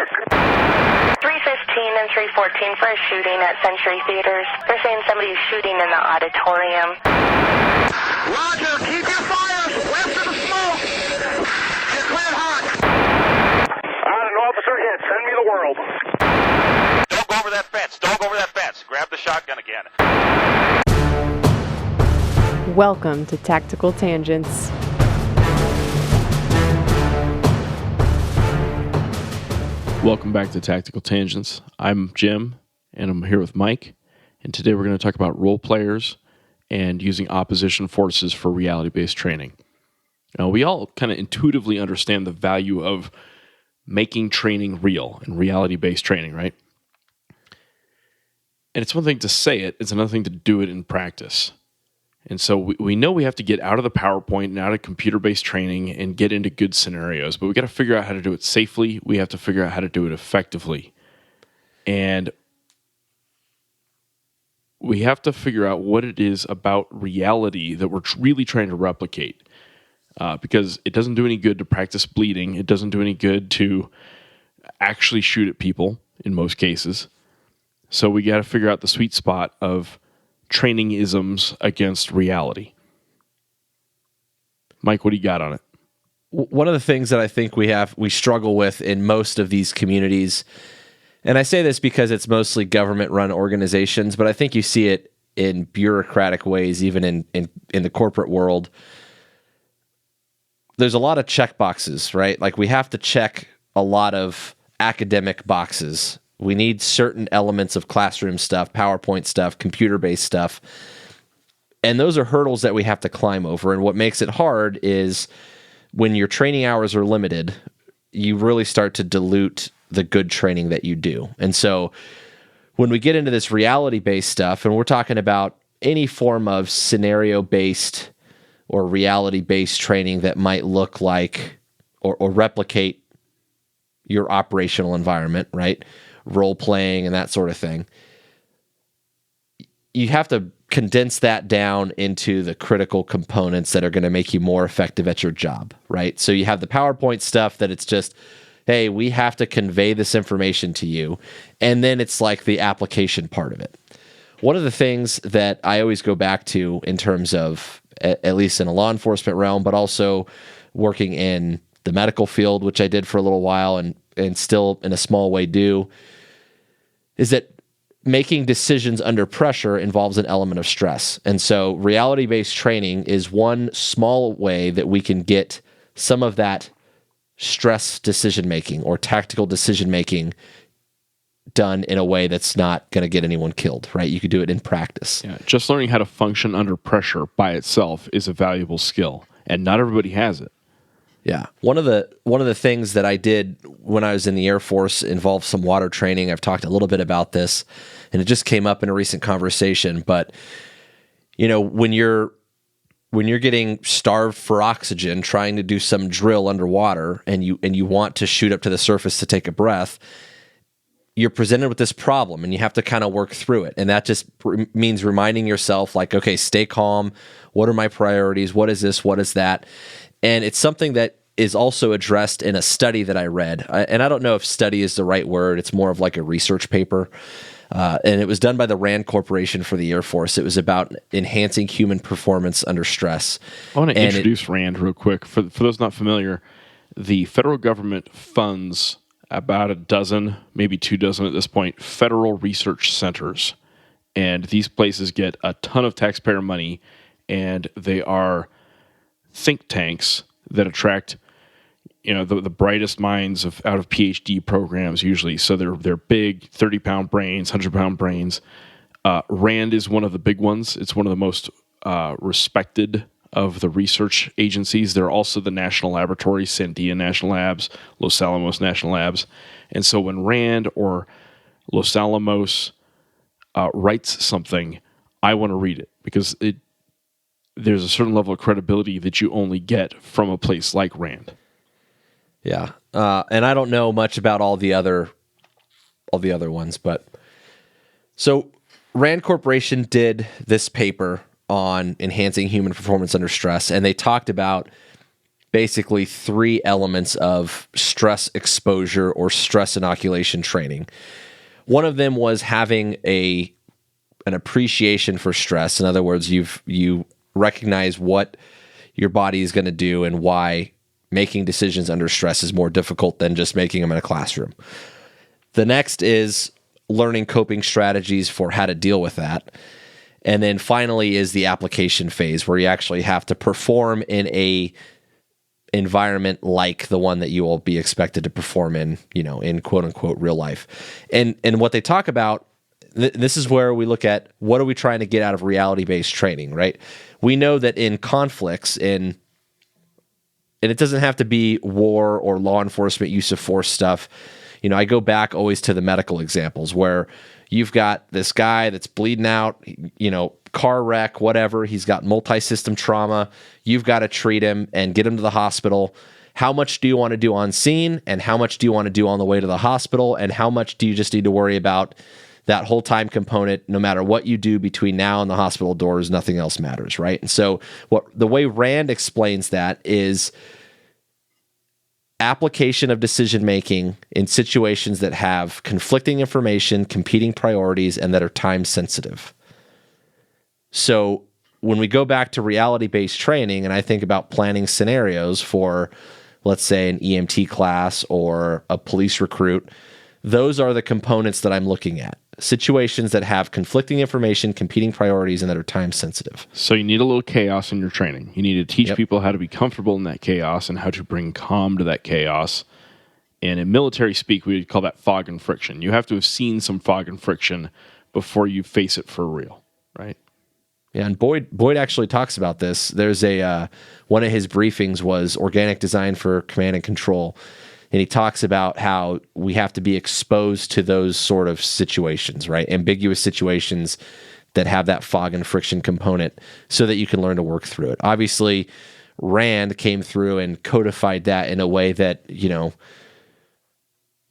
315 and 314 for a shooting at Century Theaters. They're saying somebody's shooting in the auditorium. Roger, keep your fire west of the smoke. You're cleared hot. An officer hit. Send me the world. Don't go over that fence. Don't go over that fence. Grab the shotgun again. Welcome to Tactical Tangents. Welcome back to Tactical Tangents. I'm Jim, and I'm here with Mike, and today we're going to talk about role players and using opposition forces for reality-based training. Now, we all kind of intuitively understand the value of making training real and reality-based training, right? And it's one thing to say it, it's another thing to do it in practice. And so we know we have to get out of the PowerPoint and out of computer-based training and get into good scenarios, but we got to figure out how to do it safely. We have to figure out how to do it effectively. And we have to figure out what it is about reality that we're really trying to replicate. Because it doesn't do any good to practice bleeding. It doesn't do any good to actually shoot at people in most cases. So we got to figure out the sweet spot of training isms against reality. Mike, what do you got on it? One of the things that I think we struggle with in most of these communities, and I say this because it's mostly government-run organizations, but I think you see it in bureaucratic ways, even in the corporate world. There's a lot of check boxes, right? Like we have to check a lot of academic boxes. We need certain elements of classroom stuff, PowerPoint stuff, computer-based stuff. And those are hurdles that we have to climb over. And what makes it hard is when your training hours are limited, you really start to dilute the good training that you do. And so when we get into this reality-based stuff, and we're talking about any form of scenario-based or reality-based training that might look like or replicate your operational environment, right? Role-playing and that sort of thing. You have to condense that down into the critical components that are going to make you more effective at your job, right? So you have the PowerPoint stuff that it's just, hey, we have to convey this information to you. And then it's like the application part of it. One of the things that I always go back to in terms of, at least in a law enforcement realm, but also working in the medical field, which I did for a little while and still in a small way do, is that making decisions under pressure involves an element of stress. And so reality-based training is one small way that we can get some of that stress decision-making or tactical decision-making done in a way that's not going to get anyone killed, right? You could do it in practice. Yeah, just learning how to function under pressure by itself is a valuable skill, and not everybody has it. Yeah. One of the things that I did when I was in the Air Force involved some water training. I've talked a little bit about this, and it just came up in a recent conversation. But you know, when you're getting starved for oxygen, trying to do some drill underwater, and you want to shoot up to the surface to take a breath, you're presented with this problem, and you have to kind of work through it. And that just means reminding yourself, like, okay, stay calm. What are my priorities? What is this? What is that? And it's something that is also addressed in a study that I read. And I don't know if study is the right word. It's more of like a research paper. And it was done by the RAND Corporation for the Air Force. It was about enhancing human performance under stress. I want to introduce RAND real quick. For those not familiar, the federal government funds about a dozen, maybe 24 at this point, federal research centers. And these places get a ton of taxpayer money, and they are think tanks that attract, you know, the brightest minds out of PhD programs usually. So they're big, 30-pound brains, 100-pound brains. RAND is one of the big ones. It's one of the most respected of the research agencies. They're also the national laboratories, Sandia National Labs, Los Alamos National Labs. And so when RAND or Los Alamos writes something, I want to read it because there's a certain level of credibility that you only get from a place like RAND. Yeah. And I don't know much about all the other ones, but so RAND Corporation did this paper on enhancing human performance under stress, and they talked about basically 3 elements of stress exposure or stress inoculation training. One of them was having an appreciation for stress. In other words, you recognize what your body is going to do and why making decisions under stress is more difficult than just making them in a classroom. The next is learning coping strategies for how to deal with that. And then finally is the application phase, where you actually have to perform in a environment like the one that you will be expected to perform in, in quote unquote real life. And what they talk about, this is where we look at what are we trying to get out of reality-based training, right? We know that in conflicts, and it doesn't have to be war or law enforcement use of force stuff. I go back always to the medical examples where you've got this guy that's bleeding out, car wreck, whatever. He's got multi-system trauma. You've got to treat him and get him to the hospital. How much do you want to do on scene? And how much do you want to do on the way to the hospital? And how much do you just need to worry about that whole time component? No matter what you do between now and the hospital doors, nothing else matters, right? And so the way Rand explains that is application of decision-making in situations that have conflicting information, competing priorities, and that are time-sensitive. So when we go back to reality-based training, and I think about planning scenarios for, let's say, an EMT class or a police recruit, those are the components that I'm looking at. Situations that have conflicting information, competing priorities, and that are time-sensitive. So you need a little chaos in your training. You need to teach people how to be comfortable in that chaos and how to bring calm to that chaos. And in military speak, we would call that fog and friction. You have to have seen some fog and friction before you face it for real, right? Yeah, and Boyd actually talks about this. There's one of his briefings was organic design for command and control. And he talks about how we have to be exposed to those sort of situations, right? Ambiguous situations that have that fog and friction component so that you can learn to work through it. Obviously, Rand came through and codified that in a way that,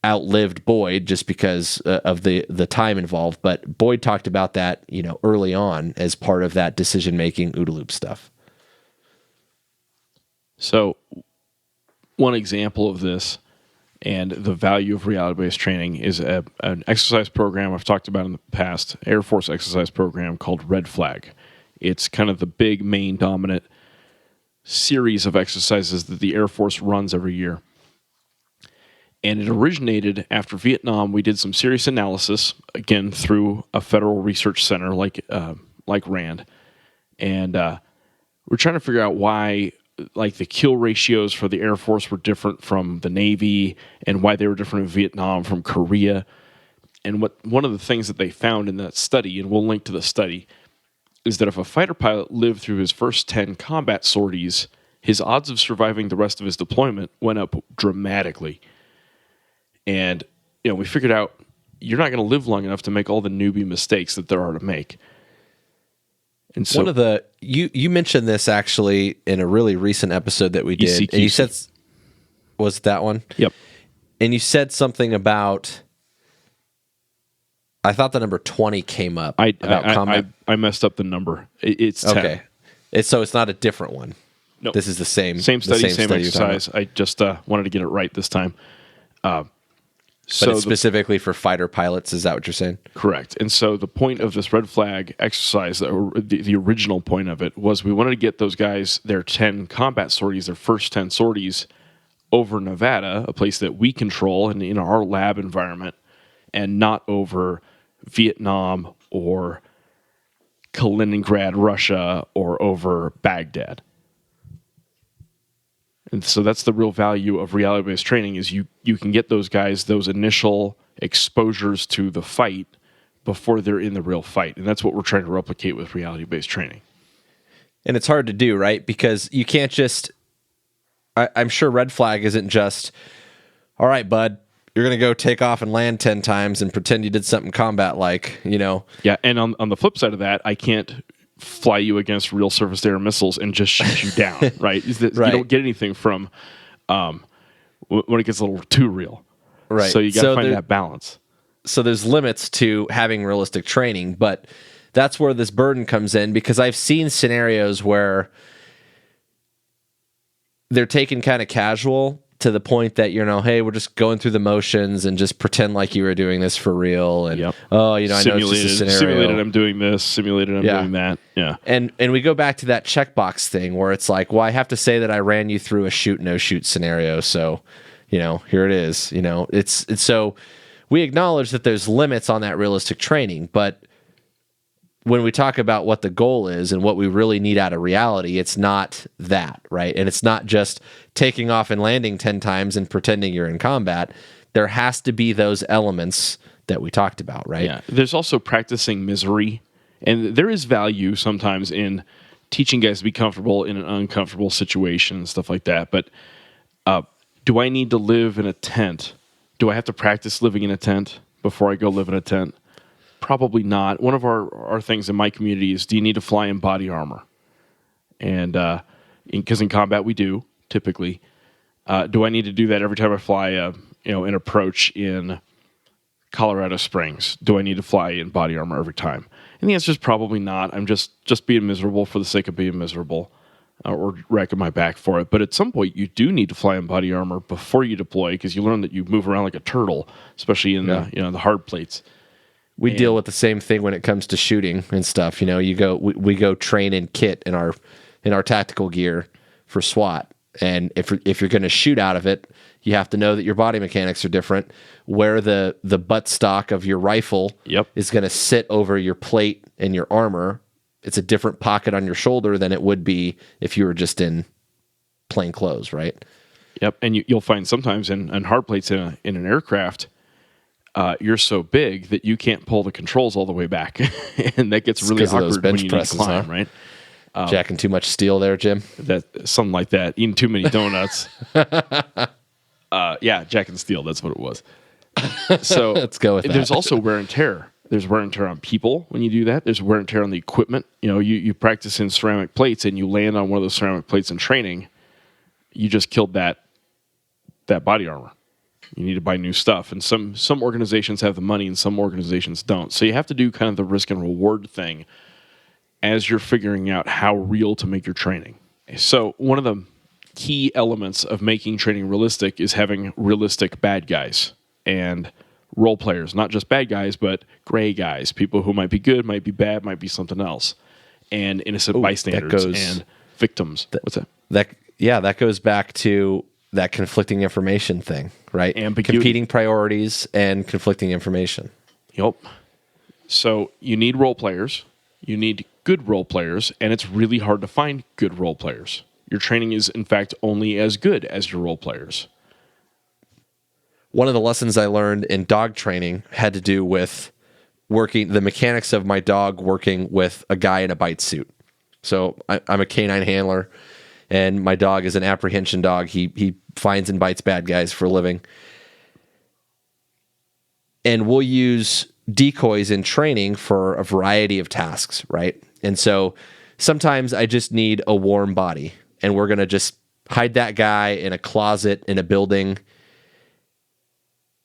outlived Boyd just because of the time involved. But Boyd talked about that, early on as part of that decision-making OODA loop stuff. So one example of this and the value of reality-based training is an exercise program I've talked about in the past, Air Force exercise program called Red Flag. It's kind of the big, main, dominant series of exercises that the Air Force runs every year. And it originated after Vietnam. We did some serious analysis, again, through a federal research center like RAND. And we're trying to figure out why the kill ratios for the Air Force were different from the Navy and why they were different in Vietnam from Korea. And one of the things that they found in that study, and we'll link to the study, is that if a fighter pilot lived through his first 10 combat sorties, his odds of surviving the rest of his deployment went up dramatically. And, we figured out you're not going to live long enough to make all the newbie mistakes that there are to make. And so one of the you mentioned this actually in a really recent episode that we did. ECQC. And you said, was it that one? Yep. And you said something about, I thought the number 20 came up about combat. I messed up the number. It's 10. Okay. So it's not a different one. No. This is the same study, same exercise. I just wanted to get it right this time. But it's specifically for fighter pilots, is that what you're saying? Correct. And so the point of this red flag exercise, the original point of it, was we wanted to get those guys their 10 combat sorties, their first 10 sorties, over Nevada, a place that we control and in our lab environment, and not over Vietnam or Kaliningrad, Russia, or over Baghdad. And so that's the real value of reality-based training is you can get those guys those initial exposures to the fight before they're in the real fight. And that's what we're trying to replicate with reality-based training. And it's hard to do, right? Because you can't just... I'm sure red flag isn't just, all right, bud, you're going to go take off and land 10 times and pretend you did something combat-like, Yeah, and on the flip side of that, I can't fly you against real surface-to-air missiles and just shoot you down, right? Right? You don't get anything from when it gets a little too real. Right. So you got to find that balance. So there's limits to having realistic training, but that's where this burden comes in because I've seen scenarios where they're taken kind of casual to the point that, hey, we're just going through the motions and just pretend like you were doing this for real. And, I know it's just a scenario. Simulated I'm doing this, simulated I'm doing that. Yeah. And we go back to that checkbox thing where it's like, well, I have to say that I ran you through a shoot, no shoot scenario. So, here it is. It's so we acknowledge that there's limits on that realistic training, but when we talk about what the goal is and what we really need out of reality, it's not that, right? And it's not just taking off and landing 10 times and pretending you're in combat. There has to be those elements that we talked about, right? Yeah. There's also practicing misery. And there is value sometimes in teaching guys to be comfortable in an uncomfortable situation and stuff like that. But do I need to live in a tent? Do I have to practice living in a tent before I go live in a tent? Probably not. One of our things in my community is, do you need to fly in body armor? And because in combat we do, typically. Do I need to do that every time I fly an approach in Colorado Springs? Do I need to fly in body armor every time? And the answer is probably not. I'm just being miserable for the sake of being miserable, or racking my back for it. But at some point, you do need to fly in body armor before you deploy, because you learn that you move around like a turtle, especially in the hard plates. We deal with the same thing when it comes to shooting and stuff. We go train in kit in our tactical gear for SWAT. And if you're going to shoot out of it, you have to know that your body mechanics are different. Where the butt stock of your rifle is going to sit over your plate and your armor, it's a different pocket on your shoulder than it would be if you were just in plain clothes, right? Yep, and you'll find sometimes in hard plates in an aircraft, you're so big that you can't pull the controls all the way back, and that gets really awkward when you need to climb, right? Jacking too much steel there, Jim? Something like that. Eating too many donuts. Jacking steel, that's what it was. So let's go with that. There's also wear and tear. There's wear and tear on people when you do that. There's wear and tear on the equipment. You practice in ceramic plates and you land on one of those ceramic plates in training. You just killed that body armor. You need to buy new stuff. And some organizations have the money and some organizations don't. So you have to do kind of the risk and reward thing as you're figuring out how real to make your training. So one of the key elements of making training realistic is having realistic bad guys and role players, not just bad guys, but gray guys, people who might be good, might be bad, might be something else, and innocent bystanders and victims. What's that? That goes back to that conflicting information thing, right? Ambiguity. Competing priorities and conflicting information. Yep. So you need role players. You need good role players, and it's really hard to find good role players. Your training is, in fact, only as good as your role players. One of the lessons I learned in dog training had to do with the mechanics of my dog working with a guy in a bite suit. So I'm a canine handler, and my dog is an apprehension dog. He finds and bites bad guys for a living. And we'll use decoys in training for a variety of tasks, right? And so sometimes I just need a warm body, and we're going to just hide that guy in a closet in a building,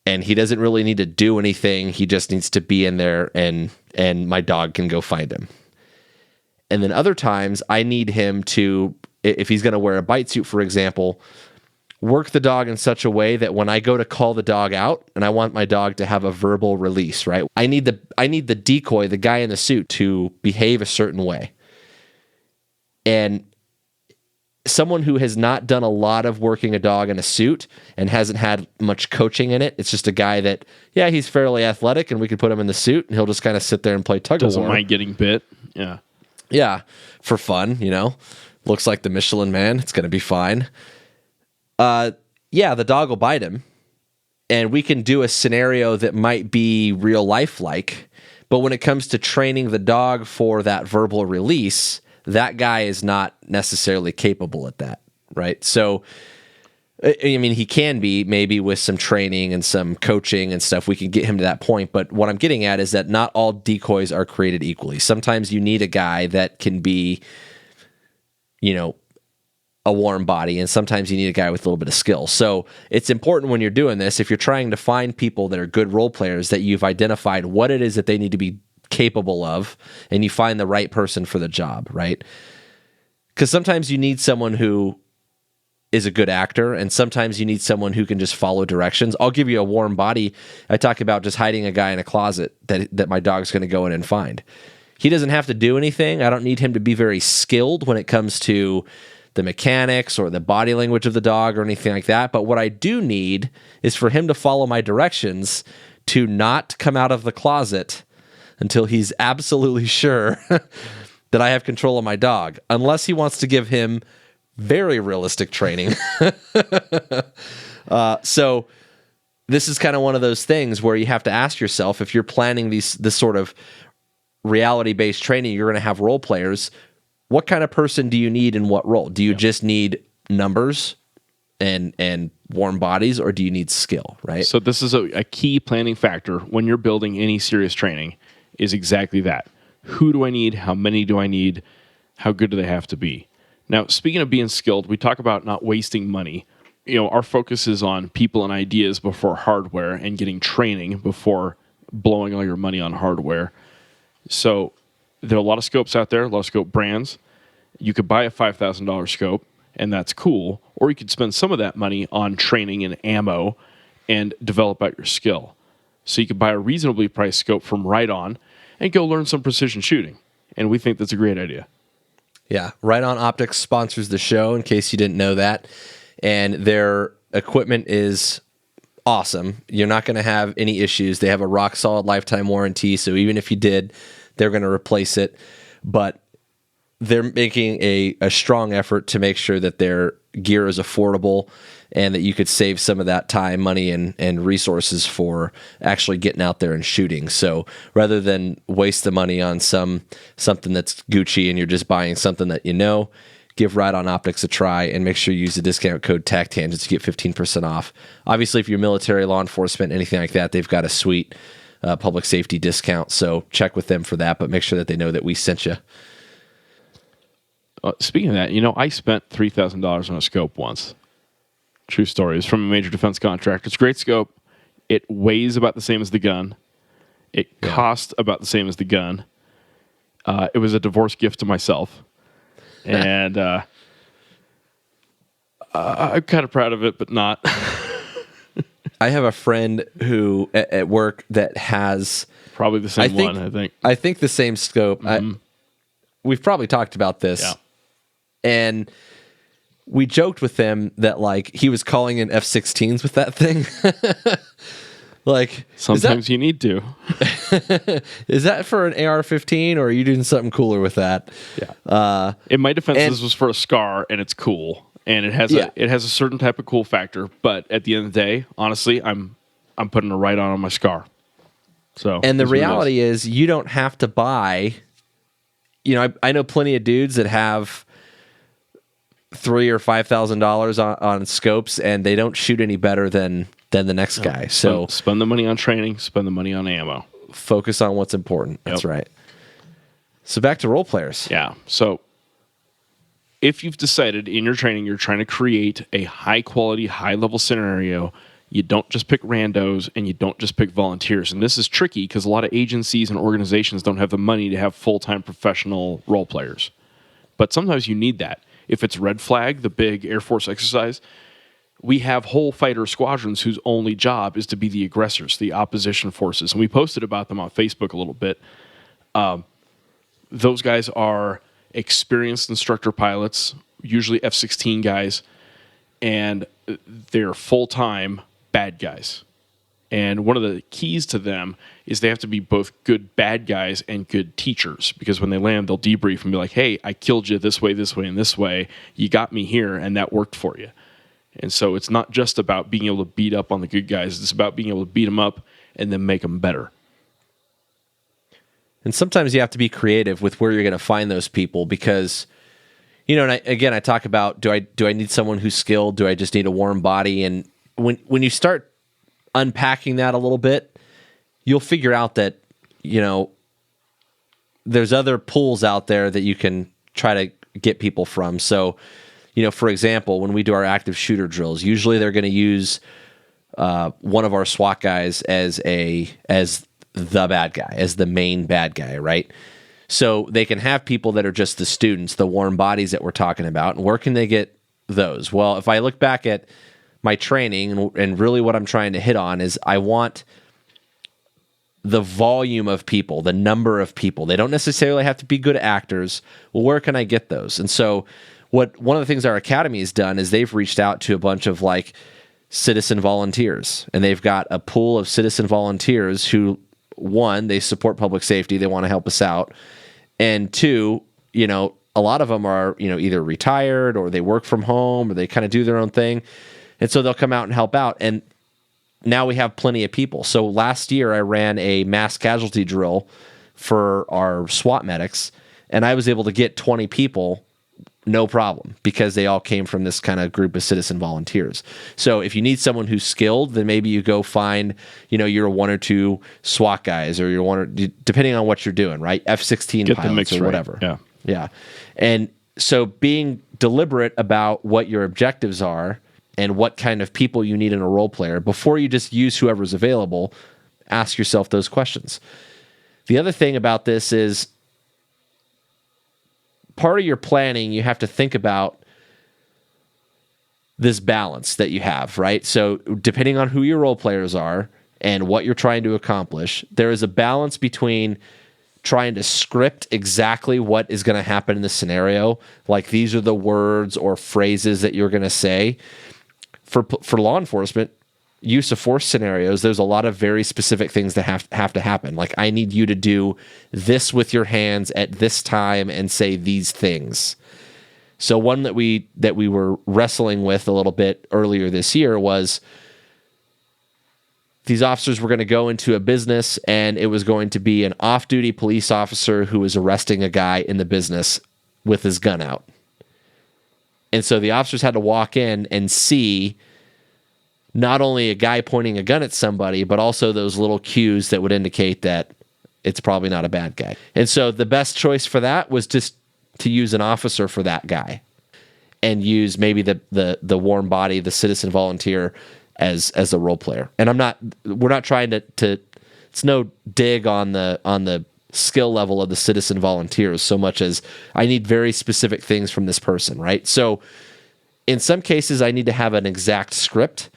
and he doesn't really need to do anything. He just needs to be in there, and my dog can go find him. And then other times I need him to, if he's going to wear a bite suit, for example, work the dog in such a way that when I go to call the dog out and I want my dog to have a verbal release, right? I need the decoy, the guy in the suit, to behave a certain way. And someone who has not done a lot of working a dog in a suit and hasn't had much coaching in it, it's just a guy that, he's fairly athletic and we could put him in the suit and he'll just kind of sit there and play tug of war. Doesn't mind getting bit. Yeah. Yeah, for fun, Looks like the Michelin Man. It's going to be fine. The dog will bite him, and we can do a scenario that might be real life-like, but when it comes to training the dog for that verbal release, that guy is not necessarily capable at that, right? So, I mean, he can be, maybe with some training and some coaching and stuff, we can get him to that point, but what I'm getting at is that not all decoys are created equally. Sometimes you need a guy that can be, a warm body, and sometimes you need a guy with a little bit of skill. So it's important when you're doing this, if you're trying to find people that are good role players, that you've identified what it is that they need to be capable of, and you find the right person for the job, right? Because sometimes you need someone who is a good actor, and sometimes you need someone who can just follow directions. I'll give you a warm body. I talk about just hiding a guy in a closet that my dog's going to go in and find. He doesn't have to do anything. I don't need him to be very skilled when it comes to the mechanics or the body language of the dog or anything like that. But what I do need is for him to follow my directions to not come out of the closet until he's absolutely sure that I have control of my dog, unless he wants to give him very realistic training. So this is kind of one of those things where you have to ask yourself, if you're planning this sort of reality-based training, you're going to have role players. What kind of person do you need in what role? Do you just need numbers and warm bodies, or do you need skill, right? So this is a key planning factor when you're building any serious training, is exactly that. Who do I need? How many do I need? How good do they have to be? Now, speaking of being skilled, we talk about not wasting money. Our focus is on people and ideas before hardware, and getting training before blowing all your money on hardware. So there are a lot of scopes out there, a lot of scope brands. You could buy a $5,000 scope, and that's cool. Or you could spend some of that money on training and ammo and develop out your skill. So you could buy a reasonably priced scope from Right On and go learn some precision shooting. And we think that's a great idea. Yeah, Right On Optics sponsors the show, in case you didn't know that. And their equipment is awesome. You're not going to have any issues. They have a rock-solid lifetime warranty, so even if you did, they're going to replace it. But they're making a strong effort to make sure that their gear is affordable and that you could save some of that time, money, and resources for actually getting out there and shooting. So rather than waste the money on something that's Gucci and you're just buying something that give Right On Optics a try and make sure you use the discount code TACTangents to get 15% off. Obviously, if you're military, law enforcement, anything like that, they've got a sweet public safety discount. So check with them for that, but make sure that they know that we sent you. Speaking of that, I spent $3,000 on a scope once. True story. It's from a major defense contractor. It's a great scope. It weighs about the same as the gun. It cost about the same as the gun. It was a divorce gift to myself. And I'm kind of proud of it, but not. I have a friend who at work that has probably the same one, I think. I think the same scope. Mm-hmm. We've probably talked about this. Yeah. And we joked with him that he was calling in F-16s with that thing. Sometimes you need to. Is that for an AR-15, or are you doing something cooler with that? Yeah. In my defense, this was for a SCAR, and it's cool, and it has a certain type of cool factor. But at the end of the day, honestly, I'm putting a Right on my SCAR. So, and the reality is, you don't have to buy. I know plenty of dudes that have $3,000 or $5,000 on scopes, and they don't shoot any better than the next guy. So spend the money on training, spend the money on ammo. Focus on what's important. That's right. So back to role players. Yeah. So if you've decided in your training you're trying to create a high quality, high level scenario, you don't just pick randos and you don't just pick volunteers. And this is tricky because a lot of agencies and organizations don't have the money to have full-time professional role players. But sometimes you need that. If it's Red Flag, the big Air Force exercise, we have whole fighter squadrons whose only job is to be the aggressors, the opposition forces. And we posted about them on Facebook a little bit. Those guys are experienced instructor pilots, usually F-16 guys, and they're full-time bad guys. And one of the keys to them is they have to be both good bad guys and good teachers, because when they land, they'll debrief and be like, hey, I killed you this way, and this way. You got me here, and that worked for you. And so it's not just about being able to beat up on the good guys. It's about being able to beat them up and then make them better. And sometimes you have to be creative with where you're going to find those people, because, and I talk about, do I need someone who's skilled? Do I just need a warm body? And when you start unpacking that a little bit, you'll figure out that, there's other pools out there that you can try to get people from. So, for example, when we do our active shooter drills, usually they're going to use one of our SWAT guys as the bad guy, as the main bad guy, right? So they can have people that are just the students, the warm bodies that we're talking about. And where can they get those? Well, if I look back at my training and really what I'm trying to hit on is I want the volume of people, the number of people. They don't necessarily have to be good actors. Well, where can I get those? And so one of the things our academy has done is they've reached out to a bunch of like citizen volunteers, and they've got a pool of citizen volunteers who, one, they support public safety. They want to help us out. And two, a lot of them are, either retired or they work from home or they kind of do their own thing. And so they'll come out and help out. And now we have plenty of people. So last year I ran a mass casualty drill for our SWAT medics, and I was able to get 20 people, no problem, because they all came from this kind of group of citizen volunteers. So if you need someone who's skilled, then maybe you go find, your one or two SWAT guys, or your one or, depending on what you're doing, right? F-16 pilots or whatever. Right. Yeah. And so being deliberate about what your objectives are and what kind of people you need in a role player, before you just use whoever's available, ask yourself those questions. The other thing about this is part of your planning, you have to think about this balance that you have, right? So depending on who your role players are and what you're trying to accomplish, there is a balance between trying to script exactly what is going to happen in the scenario, like these are the words or phrases that you're going to say. For law enforcement, use of force scenarios, there's a lot of very specific things that have to happen. Like, I need you to do this with your hands at this time and say these things. So one that we were wrestling with a little bit earlier this year was these officers were going to go into a business, and it was going to be an off-duty police officer who was arresting a guy in the business with his gun out. And so the officers had to walk in and see not only a guy pointing a gun at somebody, but also those little cues that would indicate that it's probably not a bad guy. And so the best choice for that was just to use an officer for that guy and use maybe the warm body, the citizen volunteer as a role player. And we're not trying to it's no dig on the skill level of the citizen volunteers so much as I need very specific things from this person, right? So in some cases, I need to have an exact script.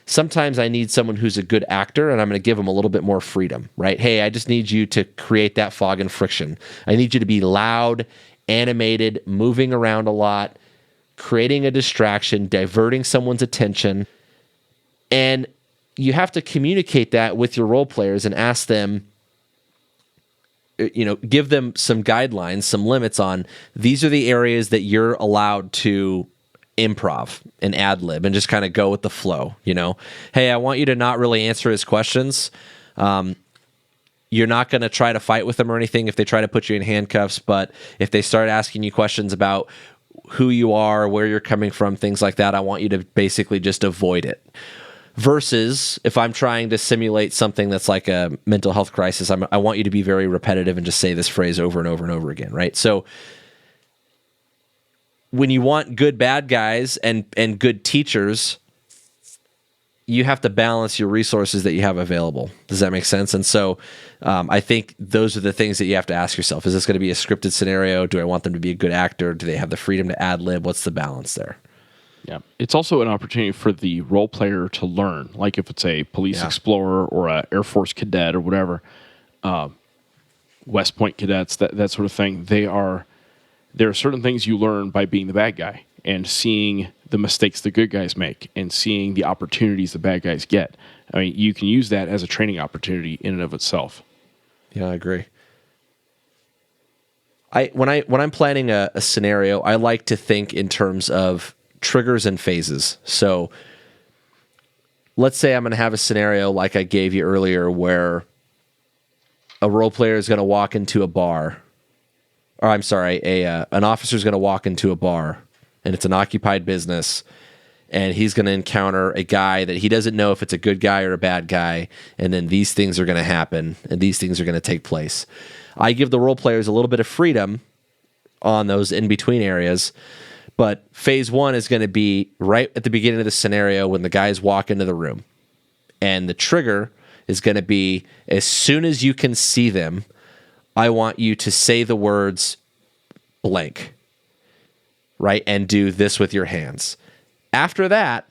Sometimes I need someone who's a good actor, and I'm going to give them a little bit more freedom, right? Hey, I just need you to create that fog and friction. I need you to be loud, animated, moving around a lot, creating a distraction, diverting someone's attention. And you have to communicate that with your role players and ask them, give them some guidelines, some limits on these are the areas that you're allowed to improv and ad lib and just kind of go with the flow. Hey, I want you to not really answer his questions. You're not going to try to fight with them or anything if they try to put you in handcuffs, but if they start asking you questions about who you are, where you're coming from, things like that, I want you to basically just avoid it. Versus if I'm trying to simulate something that's like a mental health crisis, I want you to be very repetitive and just say this phrase over and over and over again, right? So when you want good bad guys and good teachers, you have to balance your resources that you have available. Does that make sense? And so I think those are the things that you have to ask yourself. Is this going to be a scripted scenario? Do I want them to be a good actor? Do they have the freedom to ad lib? What's the balance there? Yeah, it's also an opportunity for the role player to learn. Like if it's a police explorer or a Air Force cadet or whatever, West Point cadets, that sort of thing. There are certain things you learn by being the bad guy and seeing the mistakes the good guys make and seeing the opportunities the bad guys get. I mean, you can use that as a training opportunity in and of itself. Yeah, I agree. When I'm planning a scenario, I like to think in terms of triggers and phases. So let's say I'm going to have a scenario like I gave you earlier where a role player is going to walk into a bar, or I'm sorry, an officer is going to walk into a bar, and it's an occupied business, and he's going to encounter a guy that he doesn't know if it's a good guy or a bad guy, and then these things are going to happen, and these things are going to take place. I give the role players a little bit of freedom on those in-between areas. But phase one is going to be right at the beginning of the scenario when the guys walk into the room. And the trigger is going to be as soon as you can see them, I want you to say the words blank. right? And do this with your hands. After that,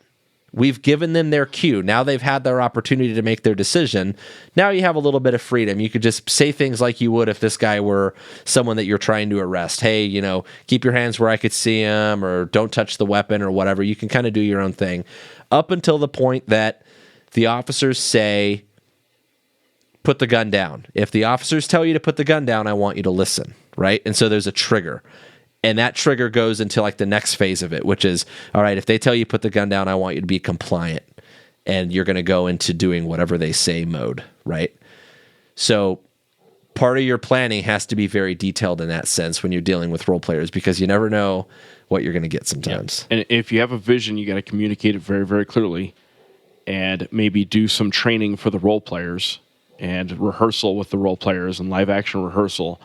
we've given them their cue. Now they've had their opportunity to make their decision. Now you have a little bit of freedom. You could just say things like you would if this guy were someone that you're trying to arrest. Hey, keep your hands where I could see him, or don't touch the weapon, or whatever. You can kind of do your own thing up until the point that the officers say, put the gun down. If the officers tell you to put the gun down, I want you to listen, right? And so there's a trigger. And that trigger goes into like the next phase of it, which is, all right, if they tell you put the gun down, I want you to be compliant. And you're going to go into doing whatever they say mode, right? So part of your planning has to be very detailed in that sense when you're dealing with role players, because you never know what you're going to get sometimes. Yeah. And if you have a vision, you got to communicate it very, very clearly, and maybe do some training for the role players and rehearsal with the role players and live action rehearsal.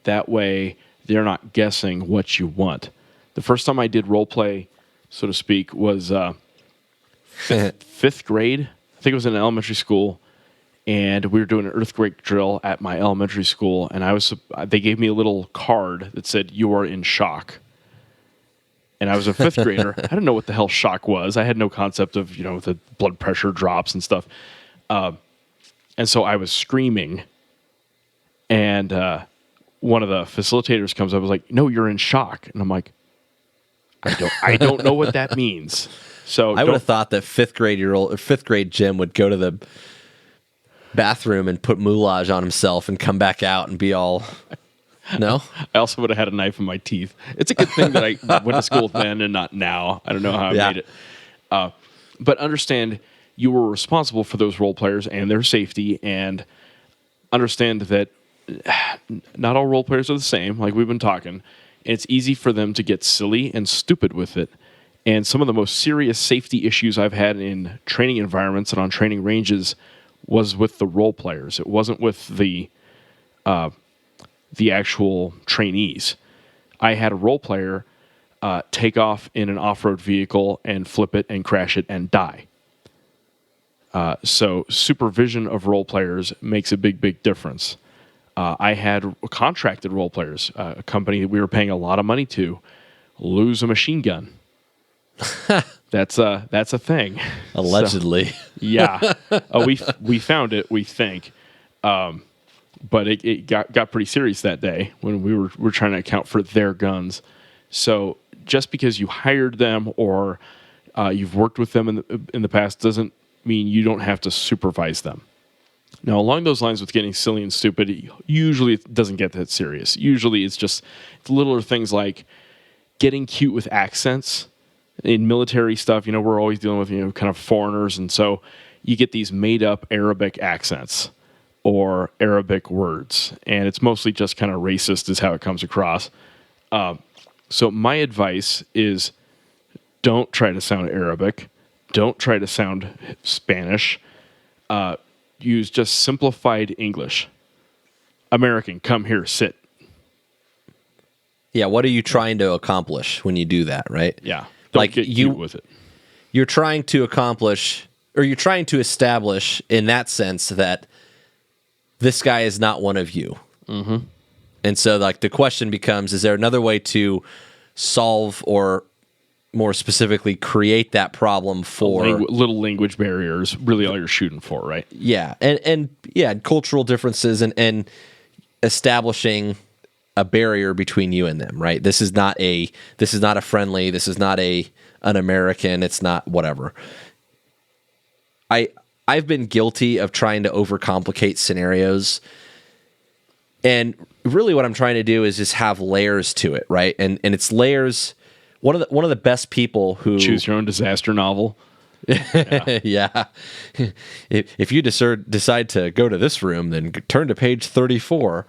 That way they're not guessing what you want. The first time I did role play, so to speak, was fifth grade. I think it was in elementary school, and we were doing an earthquake drill at my elementary school, and they gave me a little card that said, "You are in shock." And I was a fifth grader. I didn't know what the hell shock was. I had no concept of, the blood pressure drops and stuff. And so I was screaming, and one of the facilitators comes up and was like, "No, you're in shock." And I'm like, I don't know what that means. So I would have thought that fifth grade Jim would go to the bathroom and put moulage on himself and come back out and be all, no? I also would have had a knife in my teeth. It's a good thing that I went to school then and not now. I don't know how I made it. But understand you were responsible for those role players and their safety, and understand that not all role players are the same, like we've been talking. And it's easy for them to get silly and stupid with it. And some of the most serious safety issues I've had in training environments and on training ranges was with the role players. It wasn't with the actual trainees. I had a role player take off in an off-road vehicle and flip it and crash it and die. So supervision of role players makes a big, big difference. I had contracted role players, a company that we were paying a lot of money to, lose a machine gun. That's a thing. Allegedly. So, yeah. We found it, we think. But it got pretty serious that day when we were trying to account for their guns. So just because you hired them or you've worked with them in the past doesn't mean you don't have to supervise them. Now, along those lines with getting silly and stupid, usually it doesn't get that serious. Usually it's littler things like getting cute with accents. In military stuff, we're always dealing with, kind of foreigners. And so you get these made-up Arabic accents or Arabic words. And it's mostly just kind of racist is how it comes across. So my advice is don't try to sound Arabic. Don't try to sound Spanish. Use just simplified English. American, come here, sit. Yeah, what are you trying to accomplish when you do that, right? Yeah. Don't get cute with it. You're trying to accomplish, or you're trying to establish in that sense that this guy is not one of you. Mm-hmm. And so the question becomes, is there another way to solve, or more specifically create that problem for little language barriers, really all you're shooting for, right? Yeah. And cultural differences and establishing a barrier between you and them, right? This is not a friendly, this is not an American, it's not whatever. I've been guilty of trying to overcomplicate scenarios. And really what I'm trying to do is just have layers to it, right? And it's layers. One of the best people who choose your own disaster novel. Yeah. If you decide to go to this room, then turn to page 34.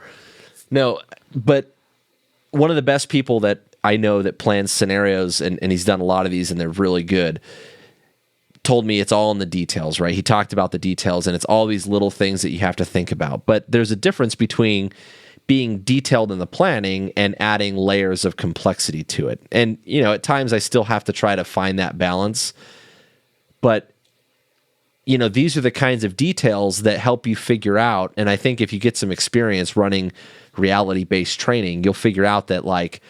No, but one of the best people that I know that plans scenarios, and he's done a lot of these and they're really good, told me it's all in the details, right? He talked about the details, and it's all these little things that you have to think about. But there's a difference between being detailed in the planning and adding layers of complexity to it. And, at times I still have to try to find that balance. But, these are the kinds of details that help you figure out. And I think if you get some experience running reality-based training, you'll figure out that,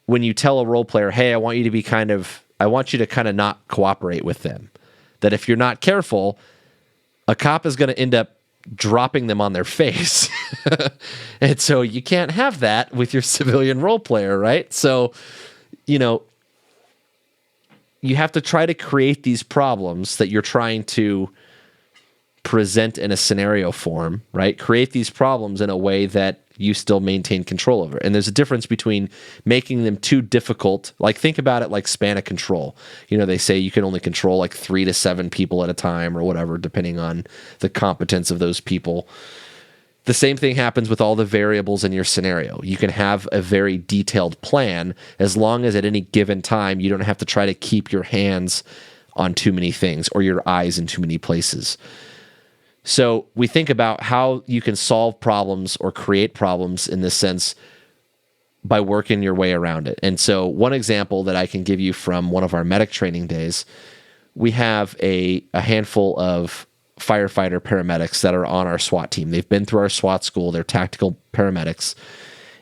when you tell a role player, hey, I want you to kind of not cooperate with them, that if you're not careful, a cop is going to end up dropping them on their face. And so you can't have that with your civilian role player, right? So, you have to try to create these problems that you're trying to present in a scenario form, right? Create these problems in a way that you still maintain control over. And there's a difference between making them too difficult. Like, think about it like span of control. They say you can only control like 3 to 7 people at a time or whatever, depending on the competence of those people. The same thing happens with all the variables in your scenario. You can have a very detailed plan as long as at any given time you don't have to try to keep your hands on too many things or your eyes in too many places. So we think about how you can solve problems or create problems in this sense by working your way around it. And so one example that I can give you from one of our medic training days, we have a handful of firefighter paramedics that are on our SWAT team. They've been through our SWAT school. They're tactical paramedics,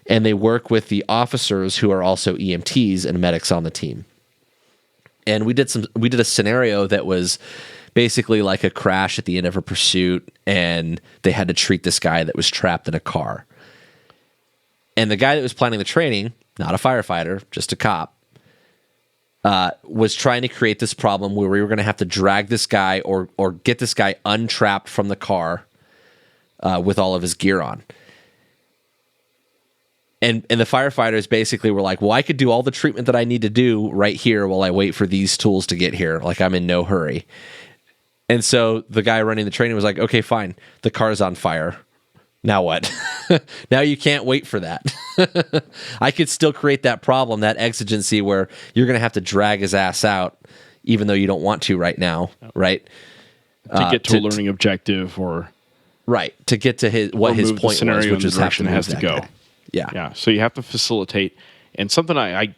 and they work with the officers who are also EMTs and medics on the team. And we did a scenario that was basically like a crash at the end of a pursuit, and they had to treat this guy that was trapped in a car. And the guy that was planning the training, not a firefighter, just a cop, was trying to create this problem where we were going to have to drag this guy or get this guy untrapped from the car with all of his gear on. And the firefighters basically were like, well, I could do all the treatment that I need to do right here while I wait for these tools to get here. Like, I'm in no hurry. And so the guy running the training was like, okay, fine. The car's on fire. Now what? Now you can't wait for that. I could still create that problem, that exigency where you're going to have to drag his ass out, even though you don't want to right now, right? To get to a learning objective or... Right, to get to his point was, which is direction it has to go. Guy. Yeah. Yeah, so you have to facilitate. And something I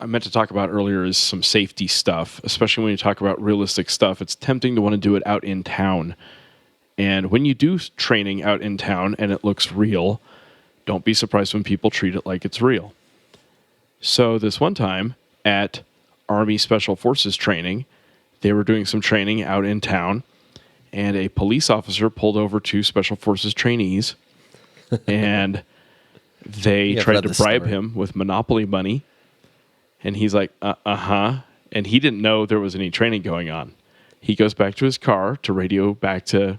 meant to talk about earlier is some safety stuff, especially when you talk about realistic stuff. It's tempting to want to do it out in town. And when you do training out in town and it looks real, don't be surprised when people treat it like it's real. So this one time at Army Special Forces training, they were doing some training out in town, and a police officer pulled over 2 Special Forces trainees, and they tried to bribe him with Monopoly money. And he's like, uh-huh. And he didn't know there was any training going on. He goes back to his car to radio back to,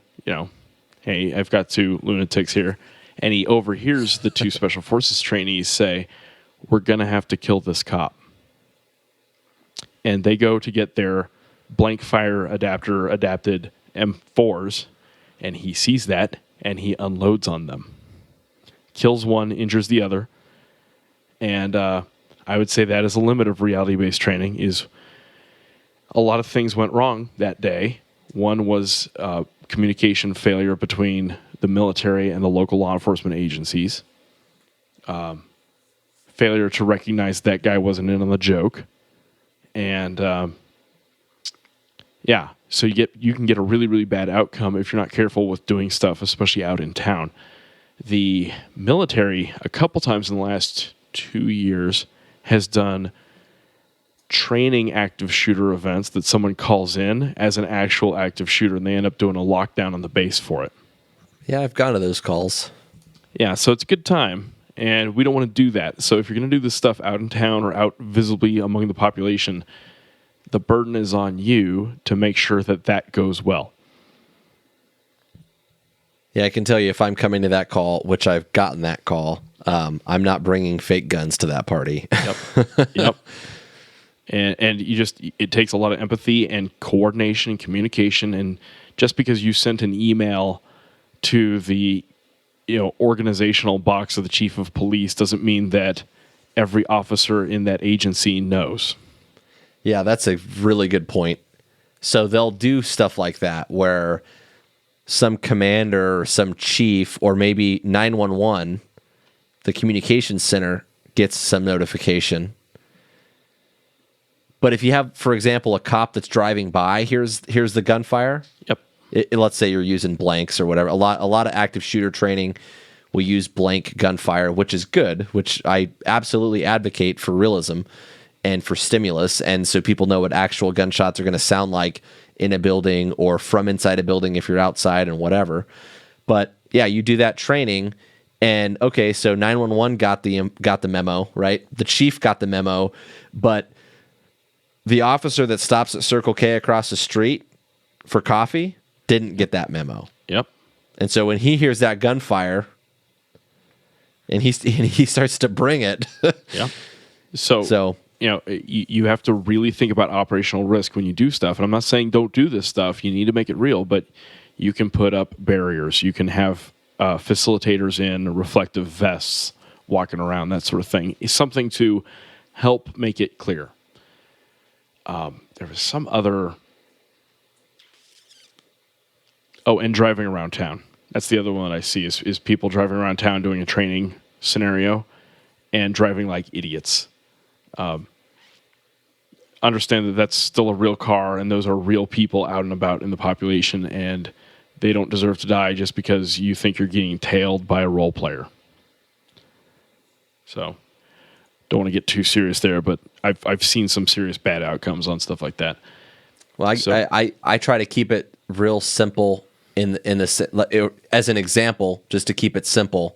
hey, I've got 2 lunatics here. And he overhears the 2 Special Forces trainees say, we're going to have to kill this cop. And they go to get their blank fire adapter adapted M4s. And he sees that, and he unloads on them. Kills one, injures the other. And I would say that is a limit of reality-based training is a lot of things went wrong that day. One was communication failure between the military and the local law enforcement agencies. Failure to recognize that guy wasn't in on the joke. And so you can get a really, really bad outcome if you're not careful with doing stuff, especially out in town. The military, a couple times in the last 2 years, has done training active shooter events that someone calls in as an actual active shooter, and they end up doing a lockdown on the base for it. Yeah, I've gone to those calls. Yeah, so it's a good time, and we don't want to do that. So if you're going to do this stuff out in town or out visibly among the population, the burden is on you to make sure that that goes well. Yeah, I can tell you if I'm coming to that call, which I've gotten that call, I'm not bringing fake guns to that party. Yep. And it takes a lot of empathy and coordination and communication. And just because you sent an email to the organizational box of the chief of police doesn't mean that every officer in that agency knows. Yeah, that's a really good point. So they'll do stuff like that where some commander or some chief or maybe 911, the communications center, gets some notification. But if you have, for example, a cop that's driving by, here's the gunfire. Yep. Let's say you're using blanks or whatever. A lot of active shooter training, we use blank gunfire, which is good, which I absolutely advocate for realism and for stimulus. And so people know what actual gunshots are going to sound like in a building or from inside a building if you're outside and whatever. But yeah, you do that training and okay, so 911 got the memo, right? The chief got the memo, but the officer that stops at Circle K across the street for coffee didn't get that memo. Yep. And so when he hears that gunfire and he starts to bring it. Yeah. So you have to really think about operational risk when you do stuff. And I'm not saying don't do this stuff. You need to make it real, but you can put up barriers. You can have facilitators in reflective vests walking around, that sort of thing. It's something to help make it clear. There was some other... Oh, and driving around town. That's the other one that I see is people driving around town doing a training scenario and driving like idiots. Understand that that's still a real car and those are real people out and about in the population and they don't deserve to die just because you think you're getting tailed by a role player. So, don't want to get too serious there, but I've seen some serious bad outcomes on stuff like that. Well, I try to keep it real simple as an example, just to keep it simple.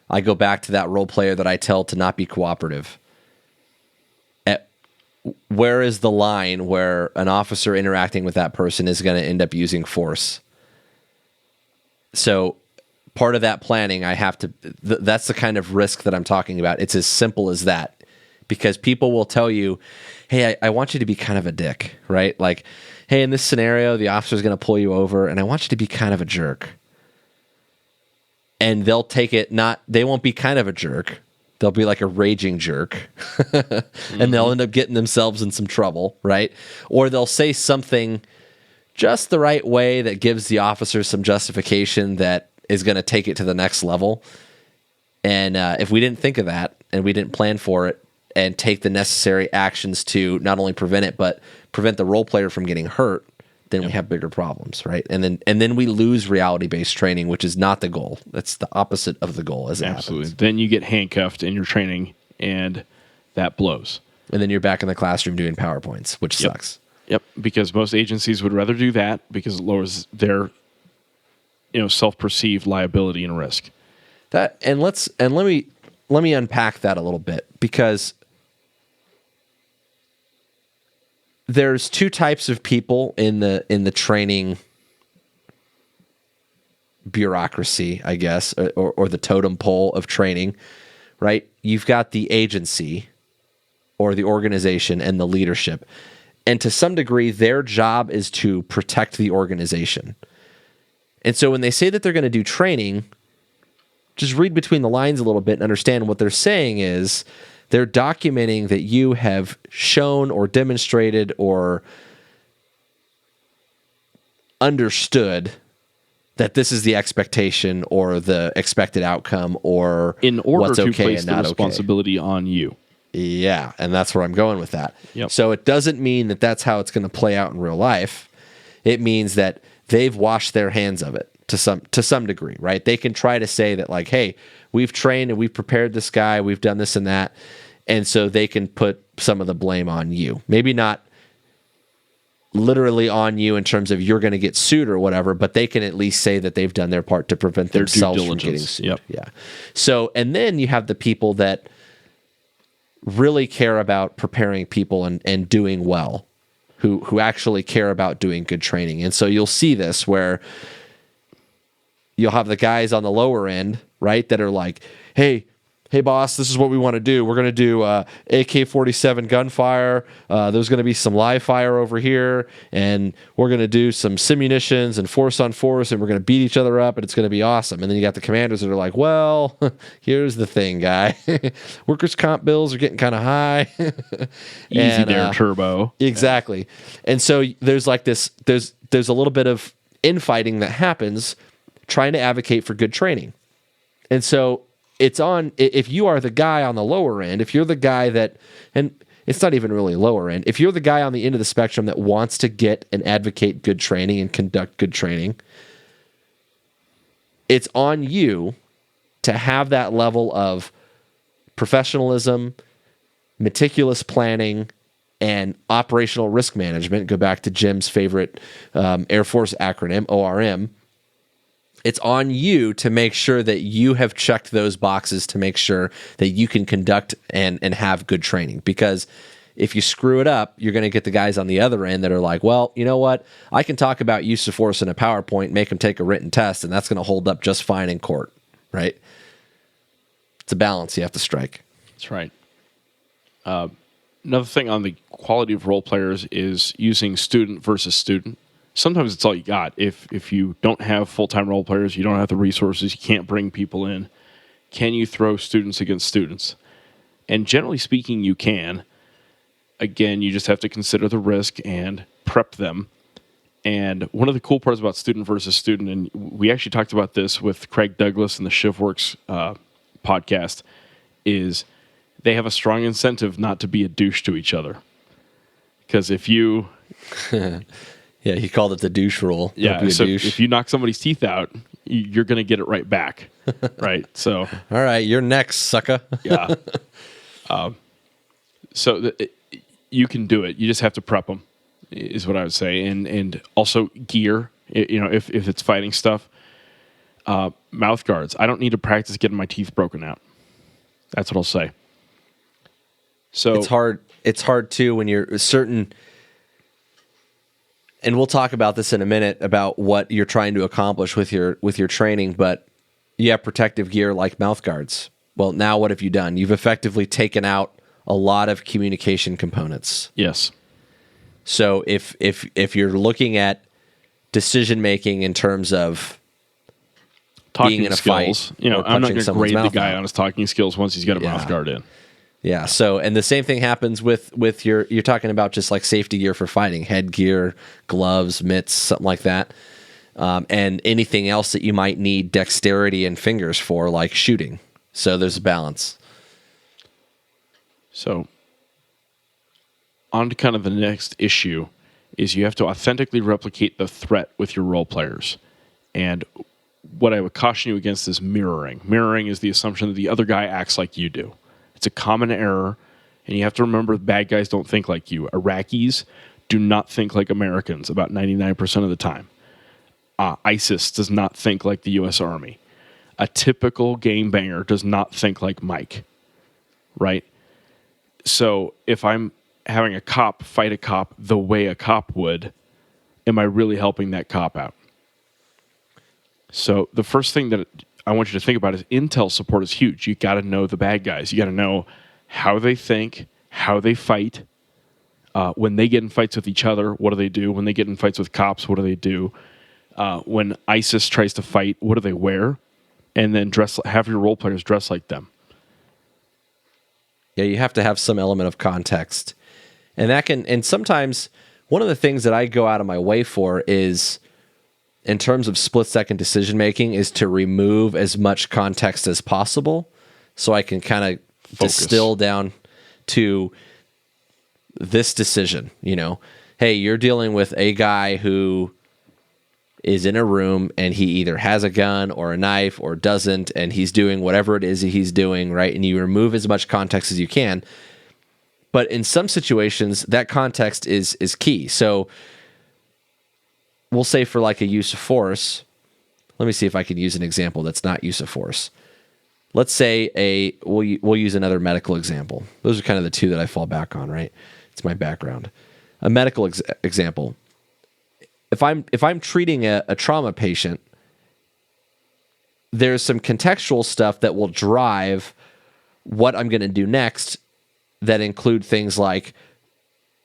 I go back to that role player that I tell to not be cooperative. Where is the line where an officer interacting with that person is going to end up using force? So part of that planning, I have to, that's the kind of risk that I'm talking about. It's as simple as that, because people will tell you, hey, I want you to be kind of a dick, right? Like, hey, in this scenario, the officer's going to pull you over and I want you to be kind of a jerk. And they'll take it they won't be kind of a jerk. They'll be like a raging jerk and they'll end up getting themselves in some trouble, right? Or they'll say something just the right way that gives the officer some justification that is going to take it to the next level. And if we didn't think of that and we didn't plan for it and take the necessary actions to not only prevent it, but prevent the role player from getting hurt, then we have bigger problems, right? And then we lose reality-based training, which is not the goal. That's the opposite of the goal as it Absolutely. happens. Then you get handcuffed in your training and that blows. And then you're back in the classroom doing PowerPoints, which sucks. Yep, because most agencies would rather do that because it lowers their self-perceived liability and risk. Let me unpack that a little bit, because there's two types of people in the training bureaucracy, I guess, or the totem pole of training, right? You've got the agency or the organization and the leadership. And to some degree, their job is to protect the organization. And so when they say that they're going to do training, just read between the lines a little bit and understand what they're saying is they're documenting that you have shown or demonstrated or understood that this is the expectation or the expected outcome or in order what's to okay place and the not responsibility on you. Yeah, and that's where I'm going with that. Yep. So it doesn't mean that that's how it's going to play out in real life. It means that they've washed their hands of it to some degree, right? They can try to say that like, hey, we've trained and we've prepared this guy, we've done this and that, and so they can put some of the blame on you. Maybe not literally on you in terms of you're going to get sued or whatever, but they can at least say that they've done their part to prevent themselves from getting sued. Yep. Yeah. So, and then you have the people that really care about preparing people and doing well, who actually care about doing good training. And so you'll see this where you'll have the guys on the lower end, right, that are like, hey boss, this is what we want to do. We're going to do AK-47 gunfire. There's going to be some live fire over here, and we're going to do some simunitions and force on force, and we're going to beat each other up, and it's going to be awesome. And then you got the commanders that are like, well, here's the thing, guy. Workers' comp bills are getting kind of high. Easy there, Turbo. Exactly. And so there's like this, there's a little bit of infighting that happens trying to advocate for good training. And so it's on, if you are the guy on the lower end, if you're the guy that, and it's not even really lower end, if you're the guy on the end of the spectrum that wants to get and advocate good training and conduct good training, it's on you to have that level of professionalism, meticulous planning, and operational risk management, go back to Jim's favorite Air Force acronym, ORM, it's on you to make sure that you have checked those boxes to make sure that you can conduct and have good training. Because if you screw it up, you're going to get the guys on the other end that are like, well, you know what? I can talk about use of force in a PowerPoint, make them take a written test, and that's going to hold up just fine in court, right? It's a balance you have to strike. That's right. Another thing on the quality of role players is using student versus student. Sometimes it's all you got. If you don't have full-time role players, you don't have the resources, you can't bring people in, can you throw students against students? And generally speaking, you can. Again, you just have to consider the risk and prep them. And one of the cool parts about student versus student, and we actually talked about this with Craig Douglas and the ShivWorks podcast, is they have a strong incentive not to be a douche to each other. Because if you... Yeah, he called it the douche rule. Yeah, so if you knock somebody's teeth out, you're going to get it right back, right? So, all right, you're next, sucker. Yeah. You can do it. You just have to prep them, is what I would say, and also gear. You know, if it's fighting stuff, mouth guards. I don't need to practice getting my teeth broken out. That's what I'll say. So it's hard. It's hard too when you're certain. And we'll talk about this in a minute about what you're trying to accomplish with your training, but you have protective gear like mouth guards. Well, now what have you done? You've effectively taken out a lot of communication components. Yes. So if you're looking at decision making in terms of talking being in a skills, fight, you know, I'm not going to grade the guy out on his talking skills once he's got a mouth guard in. Yeah. So, and the same thing happens with you're talking about just like safety gear for fighting, headgear, gloves, mitts, something like that. And anything else that you might need dexterity and fingers for, like shooting. So there's a balance. So on to kind of the next issue is you have to authentically replicate the threat with your role players. And what I would caution you against is mirroring. Mirroring is the assumption that the other guy acts like you do. It's a common error, and you have to remember bad guys don't think like you. Iraqis do not think like Americans about 99% of the time. ISIS does not think like the U.S. Army. A typical game banger does not think like Mike, right? So if I'm having a cop fight a cop the way a cop would, am I really helping that cop out? So the first thing that I want you to think about is intel support is huge. You got to know the bad guys. You got to know how they think, how they fight. When they get in fights with each other, what do they do? When they get in fights with cops, what do they do? When ISIS tries to fight, what do they wear? And then have your role players dress like them. Yeah, you have to have some element of context. And sometimes one of the things that I go out of my way for is, in terms of split-second decision-making, is to remove as much context as possible so I can kind of distill down to this decision. You know, hey, you're dealing with a guy who is in a room and he either has a gun or a knife or doesn't, and he's doing whatever it is he's doing, right? And you remove as much context as you can. But in some situations, that context is key. So we'll say for like a use of force, let me see if I can use an example that's not use of force. Let's say we'll use another medical example. Those are kind of the two that I fall back on, right? It's my background. A medical example. If I'm treating a trauma patient, there's some contextual stuff that will drive what I'm going to do next that include things like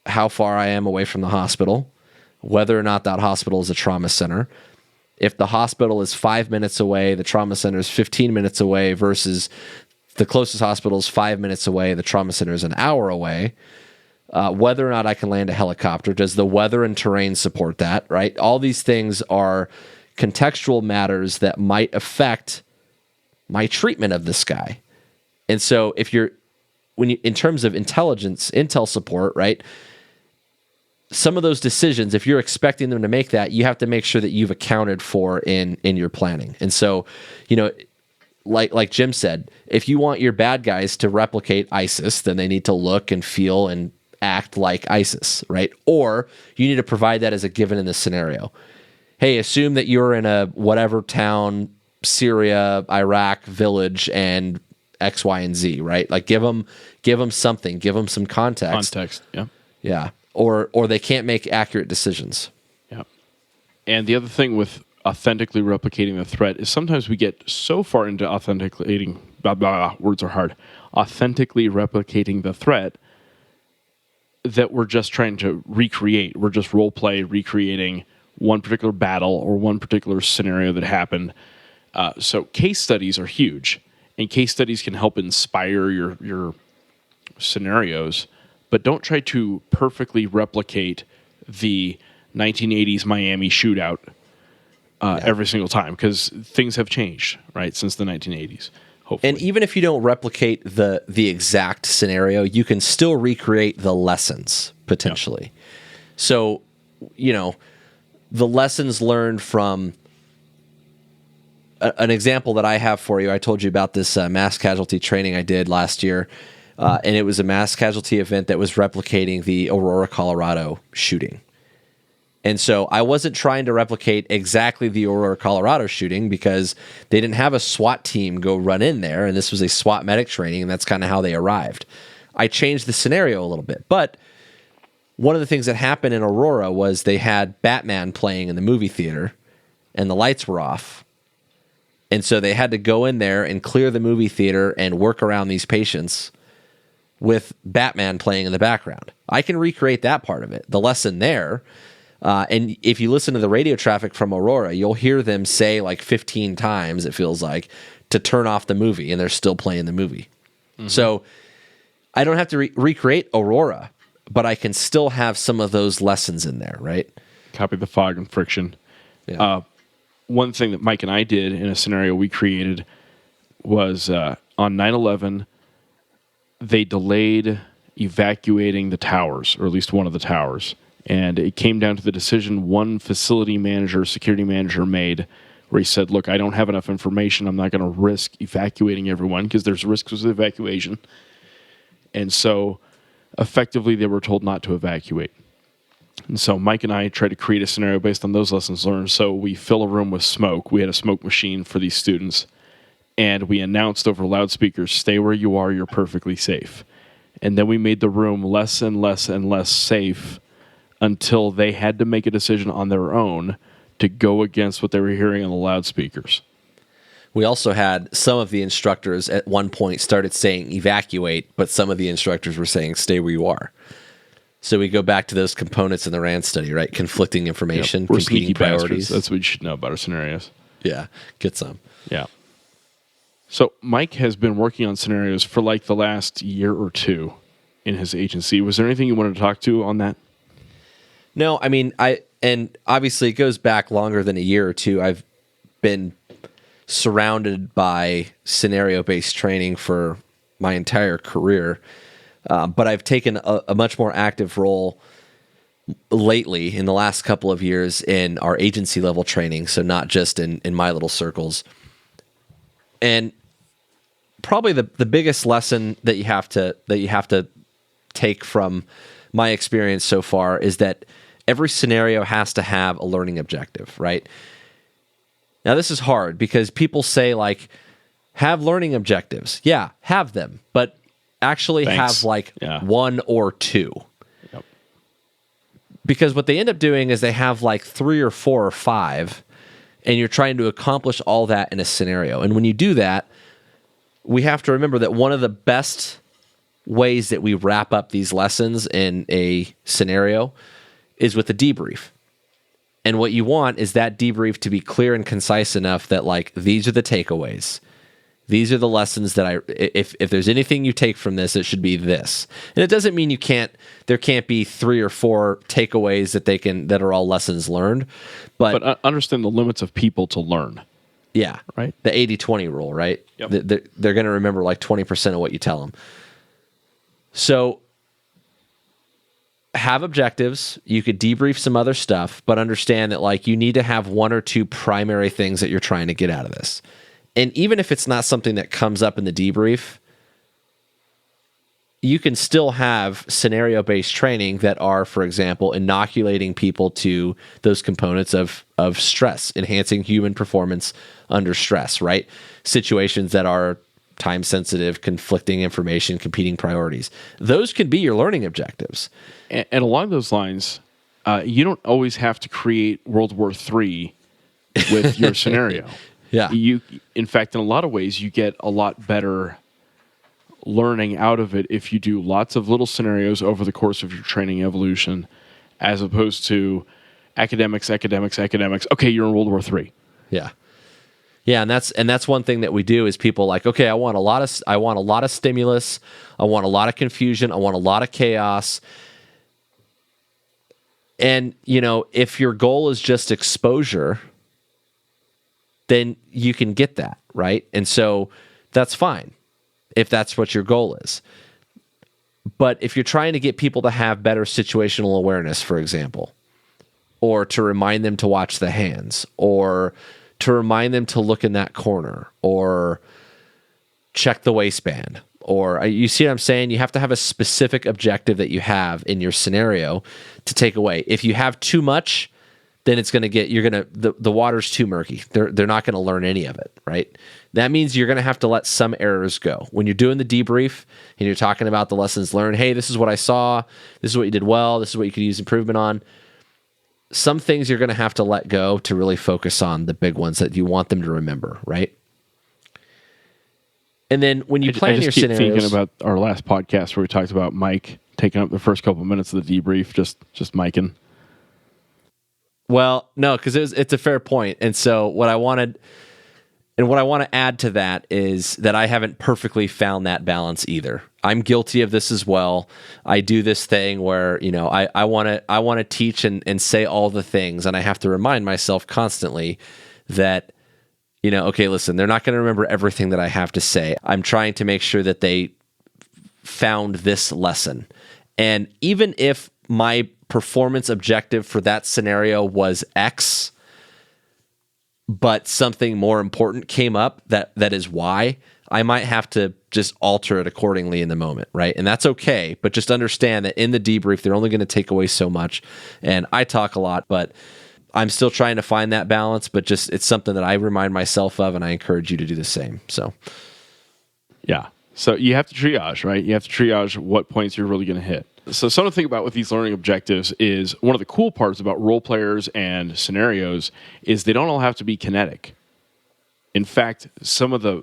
how far I am away from the hospital, whether or not that hospital is a trauma center. If the hospital is 5 minutes away, the trauma center is 15 minutes away versus the closest hospital is 5 minutes away, the trauma center is an hour away. Whether or not I can land a helicopter, does the weather and terrain support that, right? All these things are contextual matters that might affect my treatment of this guy. And so in terms of intel support, right? Some of those decisions, if you're expecting them to make that, you have to make sure that you've accounted for in your planning. And so, you know, like Jim said, if you want your bad guys to replicate ISIS, then they need to look and feel and act like ISIS, right? Or you need to provide that as a given in this scenario. Hey, assume that you're in a whatever town, Syria, Iraq village, and X, Y, and Z, right? Like give them something, give them some context. Yeah. Or they can't make accurate decisions. Yeah. And the other thing with authentically replicating the threat is sometimes we get so far into authenticating, words are hard, authentically replicating the threat that we're just trying to recreate. We're just role play recreating one particular battle or one particular scenario that happened. So case studies are huge, and case studies can help inspire your scenarios, but don't try to perfectly replicate the 1980s Miami shootout every single time, because things have changed, right, since the 1980s. Hopefully. And even if you don't replicate the exact scenario, you can still recreate the lessons potentially. Yeah. So, the lessons learned from an example that I have for you. I told you about this mass casualty training I did last year, and it was a mass casualty event that was replicating the Aurora, Colorado shooting. And so I wasn't trying to replicate exactly the Aurora, Colorado shooting because they didn't have a SWAT team go run in there, and this was a SWAT medic training, and that's kind of how they arrived. I changed the scenario a little bit, but one of the things that happened in Aurora was they had Batman playing in the movie theater, and the lights were off. And so they had to go in there and clear the movie theater and work around these patients with Batman playing in the background. I can recreate that part of it. The lesson there... and if you listen to the radio traffic from Aurora, you'll hear them say like 15 times, it feels like, to turn off the movie, and they're still playing the movie. Mm-hmm. So I don't have to recreate Aurora, but I can still have some of those lessons in there, right? Copy the fog and friction. Yeah. One thing that Mike and I did in a scenario we created was on 9/11, they delayed evacuating the towers, or at least one of the towers. And it came down to the decision one facility manager, security manager made, where he said, look, I don't have enough information. I'm not going to risk evacuating everyone because there's risks with evacuation. And so effectively they were told not to evacuate. And so Mike and I tried to create a scenario based on those lessons learned. So we fill a room with smoke. We had a smoke machine for these students. And we announced over loudspeakers, stay where you are, you're perfectly safe. And then we made the room less and less and less safe until they had to make a decision on their own to go against what they were hearing on the loudspeakers. We also had some of the instructors at one point started saying evacuate, but some of the instructors were saying stay where you are. So we go back to those components in the RAND study, right? Conflicting information, we're competing priorities. Bastards. That's what you should know about our scenarios. Yeah, get some. Yeah. So Mike has been working on scenarios for like the last year or two in his agency. Was there anything you wanted to talk to on that? No, I mean, and obviously it goes back longer than a year or two. I've been surrounded by scenario-based training for my entire career, but I've taken a much more active role lately in the last couple of years in our agency level training, so not just in my little circles. And probably the biggest lesson that you have to take from my experience so far is that every scenario has to have a learning objective, right? Now, this is hard because people say, like, have learning objectives. Yeah, have them, but actually have, like, one or two. Yep. Because what they end up doing is they have, like, 3 or 4 or 5, and you're trying to accomplish all that in a scenario. And when you do that, we have to remember that one of the best ways that we wrap up these lessons in a scenario is with a debrief. And what you want is that debrief to be clear and concise enough that, like, these are the takeaways. These are the lessons that if there's anything you take from this, it should be this. And it doesn't mean there can't be 3 or 4 takeaways that are all lessons learned. But understand the limits of people to learn. Yeah. Right. The 80-20 rule, right? Yep. They're going to remember like 20% of what you tell them. So have objectives. You could debrief some other stuff, but understand that, like, you need to have 1 or 2 primary things that you're trying to get out of this. And even if it's not something that comes up in the debrief, you can still have scenario-based training that are, for example, inoculating people to those components of stress, enhancing human performance under stress, right? Situations that are time-sensitive, conflicting information, competing priorities. Those can be your learning objectives. And along those lines, you don't always have to create World War III with your scenario. Yeah. In fact, in a lot of ways, you get a lot better learning out of it if you do lots of little scenarios over the course of your training evolution, as opposed to academics. Okay, you're in World War III. Yeah. Yeah, and that's one thing that we do is people like, okay, I want a lot of stimulus, I want a lot of confusion, I want a lot of chaos. And, if your goal is just exposure, then you can get that, right? And so that's fine if that's what your goal is. But if you're trying to get people to have better situational awareness, for example, or to remind them to watch the hands, or to remind them to look in that corner, or check the waistband, or you see what I'm saying? You have to have a specific objective that you have in your scenario to take away. If you have too much, then it's going to get, the water's too murky. They're not going to learn any of it, right? That means you're going to have to let some errors go. When you're doing the debrief and you're talking about the lessons learned, hey, this is what I saw, this is what you did well, this is what you could use improvement on. Some things you're going to have to let go to really focus on the big ones that you want them to remember, right? And then when you plan your scenarios, thinking about our last podcast where we talked about Mike taking up the first couple of minutes of the debrief, just micing. Well, no, because it's a fair point. And so what I want to add to that is that I haven't perfectly found that balance either. I'm guilty of this as well. I do this thing where, I want to teach and say all the things, and I have to remind myself constantly that, okay, listen, they're not going to remember everything that I have to say. I'm trying to make sure that they found this lesson. And even if my performance objective for that scenario was X, but something more important came up that is Y, I might have to just alter it accordingly in the moment, right? And that's okay, but just understand that in the debrief, they're only going to take away so much. And I talk a lot, but I'm still trying to find that balance, but just it's something that I remind myself of, and I encourage you to do the same. So, yeah. So you have to triage, right? You have to triage what points you're really going to hit. So something to think about with these learning objectives is one of the cool parts about role players and scenarios is they don't all have to be kinetic. In fact, some of the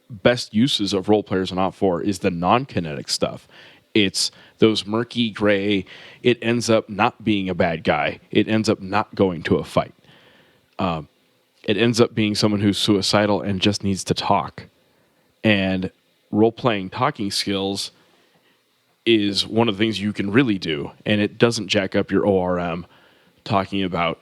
best uses of role players and OPFOR is the non-kinetic stuff. It's those murky gray. It ends up not being a bad guy. It ends up not going to a fight. It ends up being someone who's suicidal and just needs to talk. And role-playing talking skills is one of the things you can really do, and it doesn't jack up your ORM talking about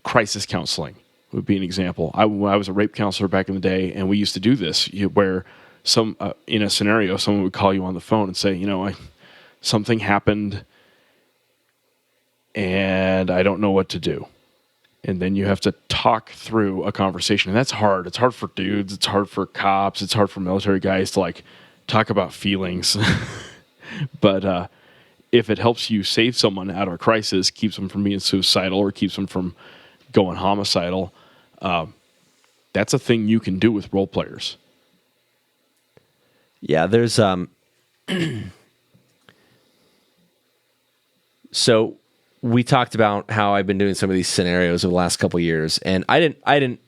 crisis counseling would be an example. I was a rape counselor back in the day, and we used to do this where in a scenario, someone would call you on the phone and say, something happened, and I don't know what to do. And then you have to talk through a conversation, and that's hard. It's hard for dudes. It's hard for cops. It's hard for military guys to talk about feelings. But if it helps you save someone out of a crisis, keeps them from being suicidal or keeps them from going homicidal, that's a thing you can do with role players. Yeah, there's so we talked about how I've been doing some of these scenarios over the last couple of years, and I didn't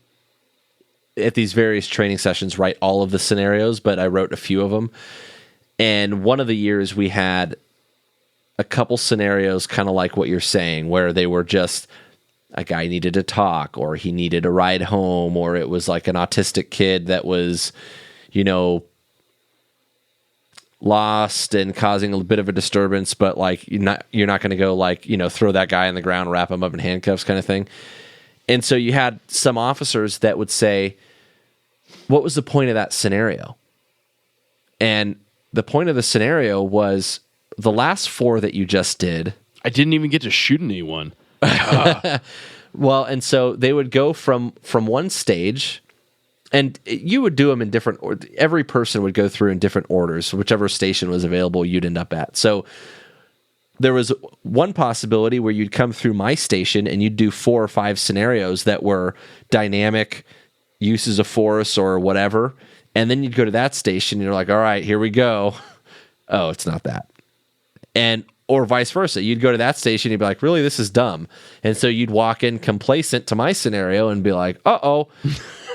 at these various training sessions write all of the scenarios, but I wrote a few of them. And one of the years we had a couple scenarios kind of like what you're saying, where they were just a guy needed to talk, or he needed a ride home, or it was like an autistic kid that was, lost and causing a bit of a disturbance, but you're not going to go throw that guy on the ground, wrap him up in handcuffs kind of thing. And so you had some officers that would say, what was the point of that scenario? And the point of the scenario was the last 4 that you just did. I didn't even get to shoot anyone. Well, and so they would go from one stage, and you would do them in different. Every person would go through in different orders. Whichever station was available, you'd end up at. So there was one possibility where you'd come through my station and you'd do 4 or 5 scenarios that were dynamic uses of force or whatever. And then you'd go to that station and you're like, all right, here we go. Oh, it's not that. Or vice versa. You'd go to that station and you'd be like, really, this is dumb. And so you'd walk in complacent to my scenario and be like, uh-oh.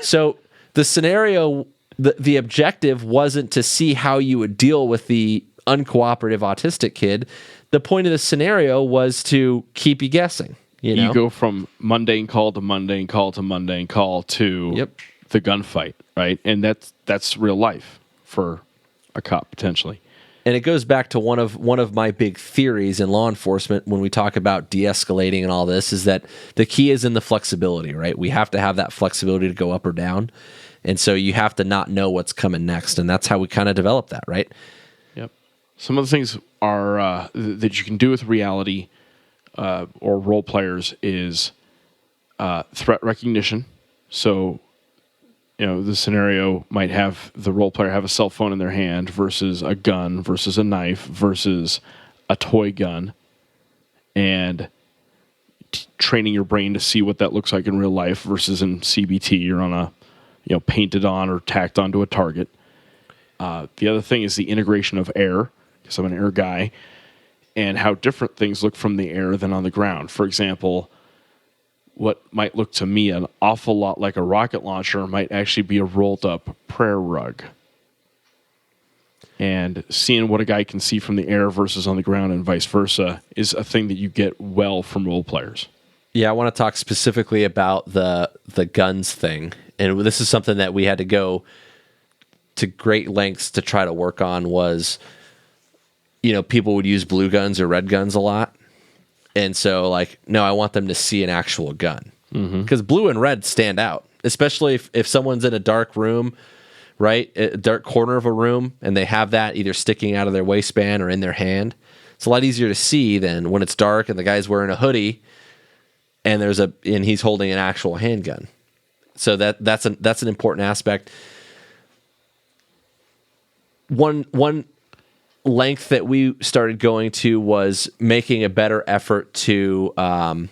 So the scenario, the objective wasn't to see how you would deal with the uncooperative autistic kid. The point of the scenario was to keep you guessing. You go from mundane call to mundane call to mundane call to the gunfight, right? And that's real life for a cop potentially. And it goes back to one of my big theories in law enforcement when we talk about de-escalating and all this, is that the key is in the flexibility, right? We have to have that flexibility to go up or down. And so you have to not know what's coming next. And that's how we kind of develop that, right? Yep. Some of the things are that you can do with reality or role players is threat recognition. So, the scenario might have the role player have a cell phone in their hand versus a gun versus a knife versus a toy gun, and training your brain to see what that looks like in real life versus in CBT or on a painted on or tacked onto a target. The other thing is the integration of air, because I'm an air guy, and how different things look from the air than on the ground. For example, what might look to me an awful lot like a rocket launcher might actually be a rolled up prayer rug. And seeing what a guy can see from the air versus on the ground and vice versa is a thing that you get well from role players. Yeah, I want to talk specifically about the guns thing. And this is something that we had to go to great lengths to try to work on was, people would use blue guns or red guns a lot. And so, no, I want them to see an actual gun. Because blue and red stand out, especially if someone's in a dark room, right? A dark corner of a room, and they have that either sticking out of their waistband or in their hand. It's a lot easier to see than when it's dark and the guy's wearing a hoodie and he's holding an actual handgun. So that's an important aspect. One length that we started going to was making a better effort to, and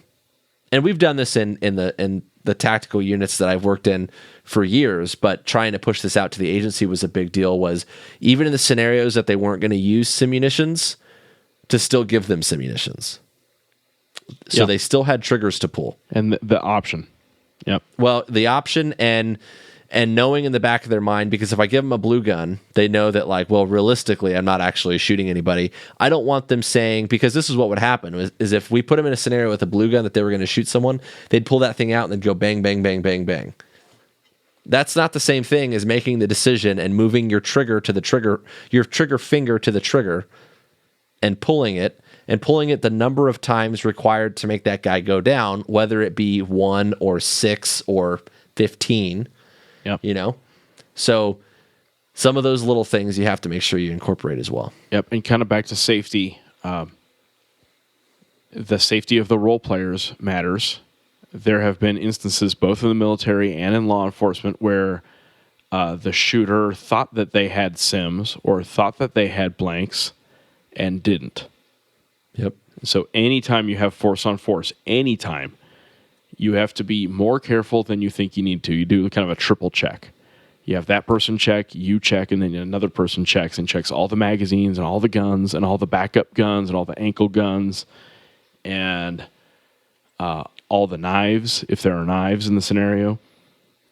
we've done this in the tactical units that I've worked in for years, but trying to push this out to the agency was a big deal. Was even in the scenarios that they weren't going to use simunitions, to still give them simunitions, so they still had triggers to pull and the option. Yep. Well, the option and knowing in the back of their mind, because if I give them a blue gun, they know that realistically, I'm not actually shooting anybody. I don't want them saying, because this is what would happen, is if we put them in a scenario with a blue gun that they were going to shoot someone, they'd pull that thing out and they'd go bang, bang, bang, bang, bang. That's not the same thing as making the decision and moving your trigger finger to the trigger and pulling it the number of times required to make that guy go down, whether it be 1 or 6 or 15. Yep. So some of those little things you have to make sure you incorporate as well. Yep. And kind of back to safety. The safety of the role players matters. There have been instances both in the military and in law enforcement where the shooter thought that they had sims or thought that they had blanks and didn't. Yep. So anytime you have force on force, anytime, you have to be more careful than you think you need to. You do kind of a triple check. You have that person check, you check, and then another person checks and checks all the magazines and all the guns and all the backup guns and all the ankle guns and all the knives, if there are knives in the scenario.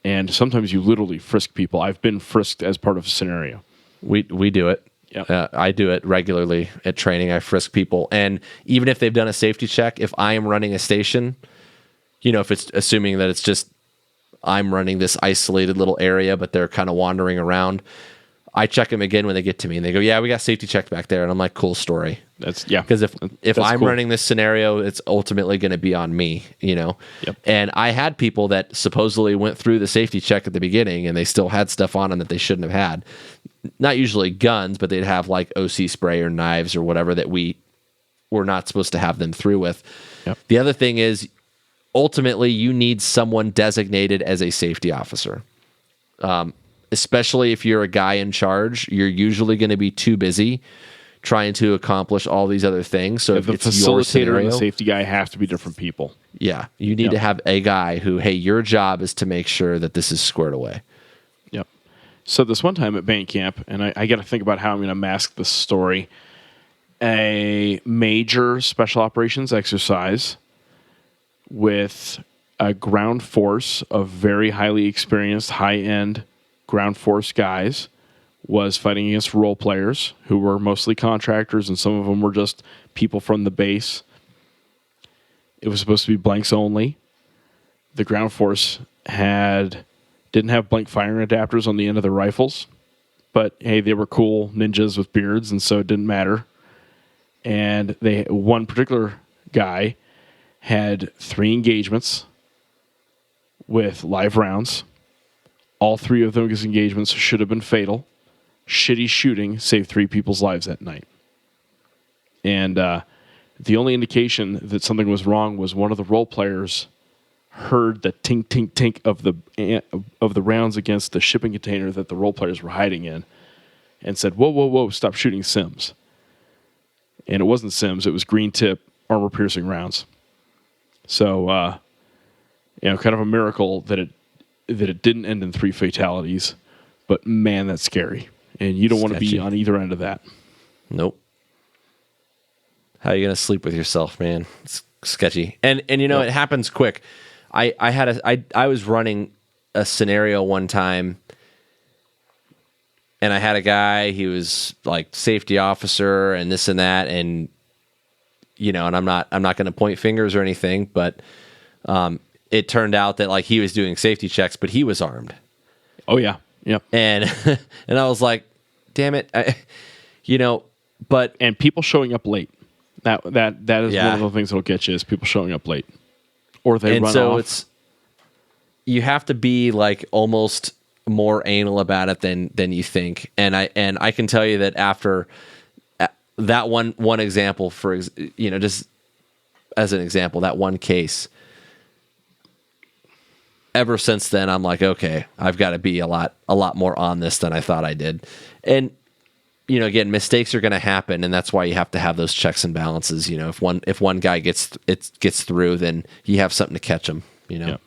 And sometimes you literally frisk people. I've been frisked as part of a scenario. We do it. Yep. I do it regularly at training. I frisk people. And even if they've done a safety check, if I am running a station, if it's assuming that it's just I'm running this isolated little area, but they're kind of wandering around, I check them again when they get to me, and they go, "Yeah, we got safety checked back there," and I'm like, "Cool story." Because if I'm cool. Running this scenario, it's ultimately going to be on me, Yep. And I had people that supposedly went through the safety check at the beginning, and they still had stuff on them that they shouldn't have had. Not usually guns, but they'd have OC spray or knives or whatever that we were not supposed to have them through with. Yep. The other thing is, ultimately you need someone designated as a safety officer. Especially if you're a guy in charge, you're usually going to be too busy trying to accomplish all these other things. So if the it's your facilitator scenario, and the safety guy have to be different people. yeah, you need to have a guy who, hey, your job is to make sure that this is squared away. Yep. So this one time at band camp, and I got to think about how I'm going to mask this story, a major special operations exercise with a ground force of very highly experienced, high-end ground force guys was fighting against role players who were mostly contractors, and some of them were just people from the base. It was supposed to be blanks only. The ground force didn't have blank firing adapters on the end of their rifles, but hey, they were cool ninjas with beards, and so it didn't matter. And one particular guy had 3 engagements with live rounds. All 3 of those engagements should have been fatal. Shitty shooting saved 3 people's lives that night. And the only indication that something was wrong was one of the role players heard the tink, tink, tink of the rounds against the shipping container that the role players were hiding in and said, whoa, whoa, whoa, stop shooting Sims. And it wasn't Sims, it was green tip, armor-piercing rounds. So, kind of a miracle that it didn't end in 3 fatalities. But man, that's scary. And you don't want to be on either end of that. Nope. How are you going to sleep with yourself, man? It's sketchy. And it happens quick. I was running a scenario one time, and I had a guy, he was like safety officer and this and that, and and I'm not going to point fingers or anything, but it turned out that like he was doing safety checks, but he was armed. Oh yeah. Yep. And and I was like, damn it, but and people showing up late. That is one of the things that'll get you is people showing up late, or they run off. You have to be like almost more anal about it than you think. And I can tell you that after that one example, just as an example, that one case, ever since then, I'm like, okay, I've got to be a lot more on this than I thought I did. And again, mistakes are going to happen, and that's why you have to have those checks and balances. If one guy gets through, then you have something to catch them. Yeah.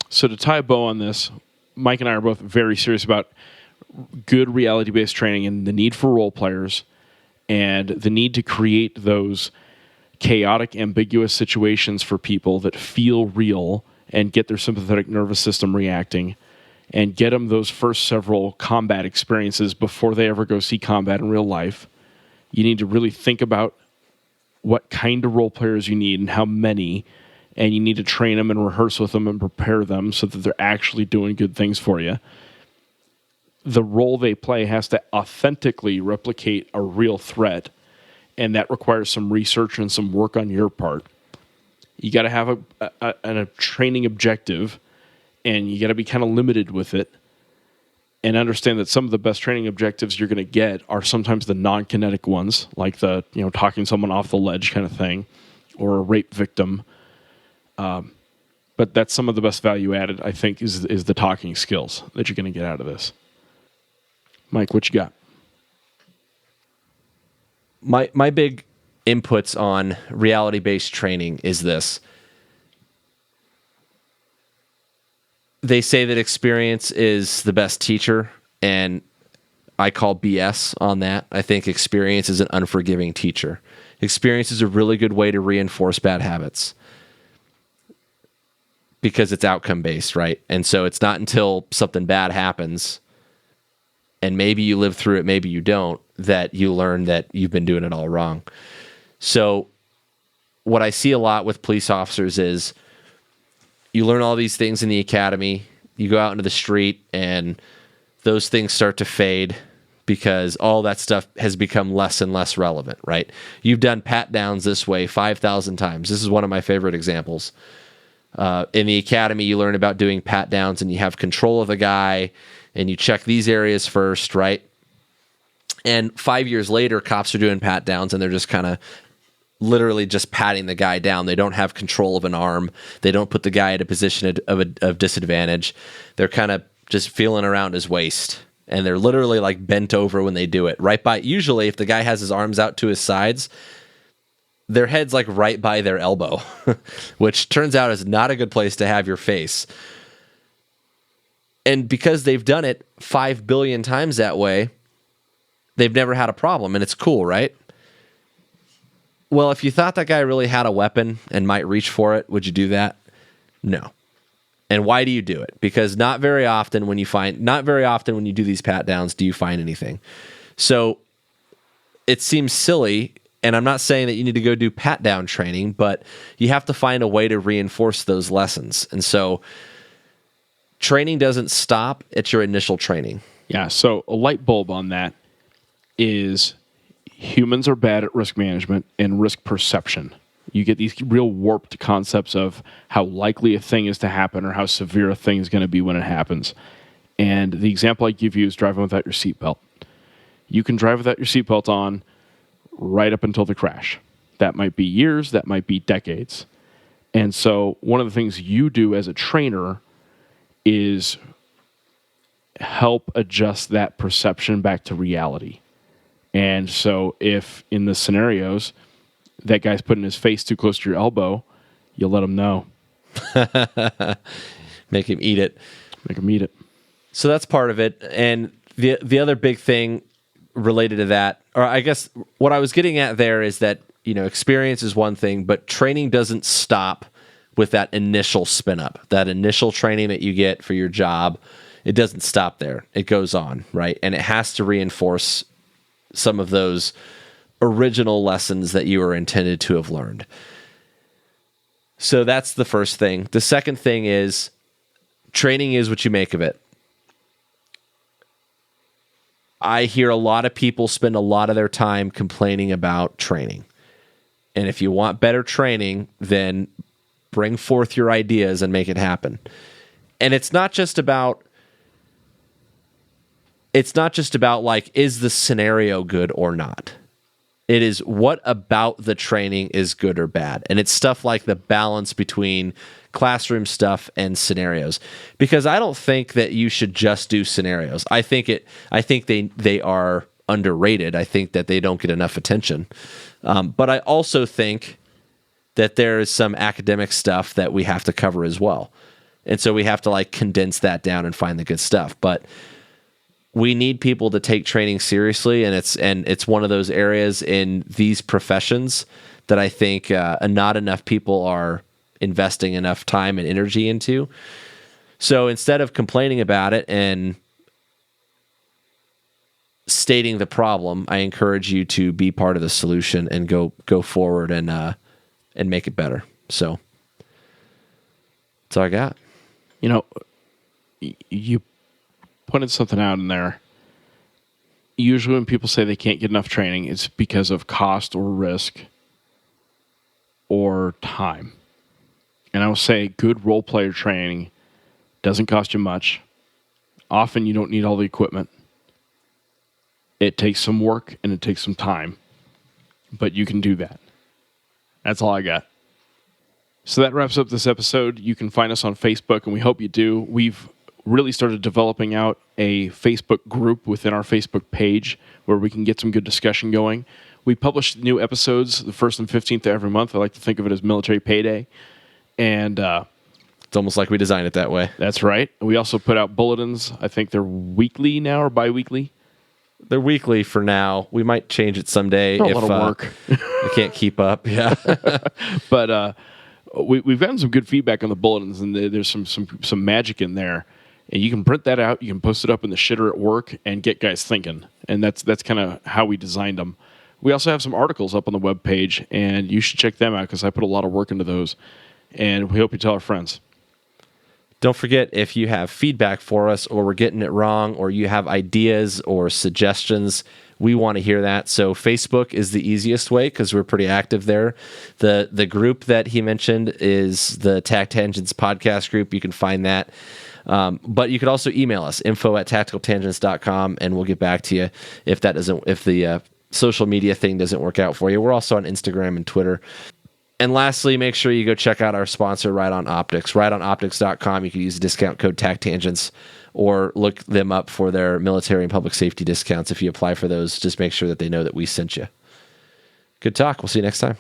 So to tie a bow on this, Mike and I are both very serious about good reality-based training and the need for role players and the need to create those chaotic, ambiguous situations for people that feel real and get their sympathetic nervous system reacting and get them those first several combat experiences before they ever go see combat in real life. You need to really think about what kind of role players you need and how many, and you need to train them and rehearse with them and prepare them so that they're actually doing good things for you. The role they play has to authentically replicate a real threat, and that requires some research and some work on your part. You got to have a training objective, and you got to be kind of limited with it, and understand that some of the best training objectives you're going to get are sometimes the non-kinetic ones, like the talking someone off the ledge kind of thing, or a rape victim. But that's some of the best value added, I think, is the talking skills that you're going to get out of this. Mike, what you got? My big inputs on reality-based training is this. They say that experience is the best teacher, and I call BS on that. I think experience is an unforgiving teacher. Experience is a really good way to reinforce bad habits because it's outcome-based, right? And so it's not until something bad happens, and maybe you live through it, maybe you don't, that you learn that you've been doing it all wrong. So what I see a lot with police officers is you learn all these things in the academy, you go out into the street, and those things start to fade because all that stuff has become less and less relevant, right? You've done pat downs this way 5,000 times. This is one of my favorite examples. In the academy, you learn about doing pat downs, and you have control of the guy, and you check these areas first, right? And 5 years later, cops are doing pat downs, and they're just kind of literally just patting the guy down. They don't have control of an arm. They don't put the guy at a position of disadvantage. They're kind of just feeling around his waist, and they're literally like bent over when they do it. Usually if the guy has his arms out to his sides, their head's like right by their elbow, which turns out is not a good place to have your face. And because they've done it 5 billion times that way, they've never had a problem, and it's cool, right? Well, if you thought that guy really had a weapon and might reach for it, would you do that? No. And why do you do it? Because not very often when you do these pat downs do you find anything. So it seems silly, and I'm not saying that you need to go do pat down training, but you have to find a way to reinforce those lessons. And so training doesn't stop at your initial training. Yeah, so a light bulb on that is humans are bad at risk management and risk perception. You get these real warped concepts of how likely a thing is to happen or how severe a thing is going to be when it happens. And the example I give you is driving without your seatbelt. You can drive without your seatbelt on right up until the crash. That might be years, that might be decades. And so one of the things you do as a trainer is help adjust that perception back to reality. And so if in the scenarios that guy's putting his face too close to your elbow, you'll let him know. Make him eat it. Make him eat it. So that's part of it. And the other big thing related to that, or I guess what I was getting at there is that, experience is one thing, but training doesn't stop with that initial spin up, that initial training that you get for your job. It doesn't stop there. It goes on, right? And it has to reinforce some of those original lessons that you were intended to have learned. So that's the first thing. The second thing is training is what you make of it. I hear a lot of people spend a lot of their time complaining about training. And if you want better training, then bring forth your ideas and make it happen. And it's not just about like, is the scenario good or not? It is what about the training is good or bad. And it's stuff like the balance between classroom stuff and scenarios. Because I don't think that you should just do scenarios. I think they are underrated. I think that they don't get enough attention. But I also think that there is some academic stuff that we have to cover as well. And so we have to like condense that down and find the good stuff. But we need people to take training seriously, and it's one of those areas in these professions that I think not enough people are investing enough time and energy into. So instead of complaining about it and stating the problem, I encourage you to be part of the solution and go forward and make it better. So that's all I got. You pointed something out in there. Usually when people say they can't get enough training, it's because of cost or risk or time. And I will say good role player training doesn't cost you much. Often you don't need all the equipment. It takes some work and it takes some time, but you can do that. That's all I got. So that wraps up this episode. You can find us on Facebook, and we hope you do. We've really started developing out a Facebook group within our Facebook page where we can get some good discussion going. We publish new episodes the 1st and 15th of every month. I like to think of it as military payday. And it's almost like we designed it that way. That's right. We also put out bulletins. I think they're weekly now or bi-weekly. They're weekly for now. We might change it someday if a lot of work. I can't keep up. Yeah. But we've gotten some good feedback on the bulletins, and there's some magic in there. And you can print that out. You can post it up in the shitter at work and get guys thinking. And that's kind of how we designed them. We also have some articles up on the webpage, and you should check them out because I put a lot of work into those. And we hope you tell our friends. Don't forget, if you have feedback for us or we're getting it wrong or you have ideas or suggestions, we want to hear that. So Facebook is the easiest way because we're pretty active there. The group that he mentioned is the Tac Tangents podcast group. You can find that. But you could also email us, info@tacticaltangents.com, and we'll get back to you if the social media thing doesn't work out for you, we're also on Instagram and Twitter. And lastly, make sure you go check out our sponsor, Right On Optics. RightOnOptics.com. You can use the discount code TACTangents or look them up for their military and public safety discounts. If you apply for those, just make sure that they know that we sent you. Good talk. We'll see you next time.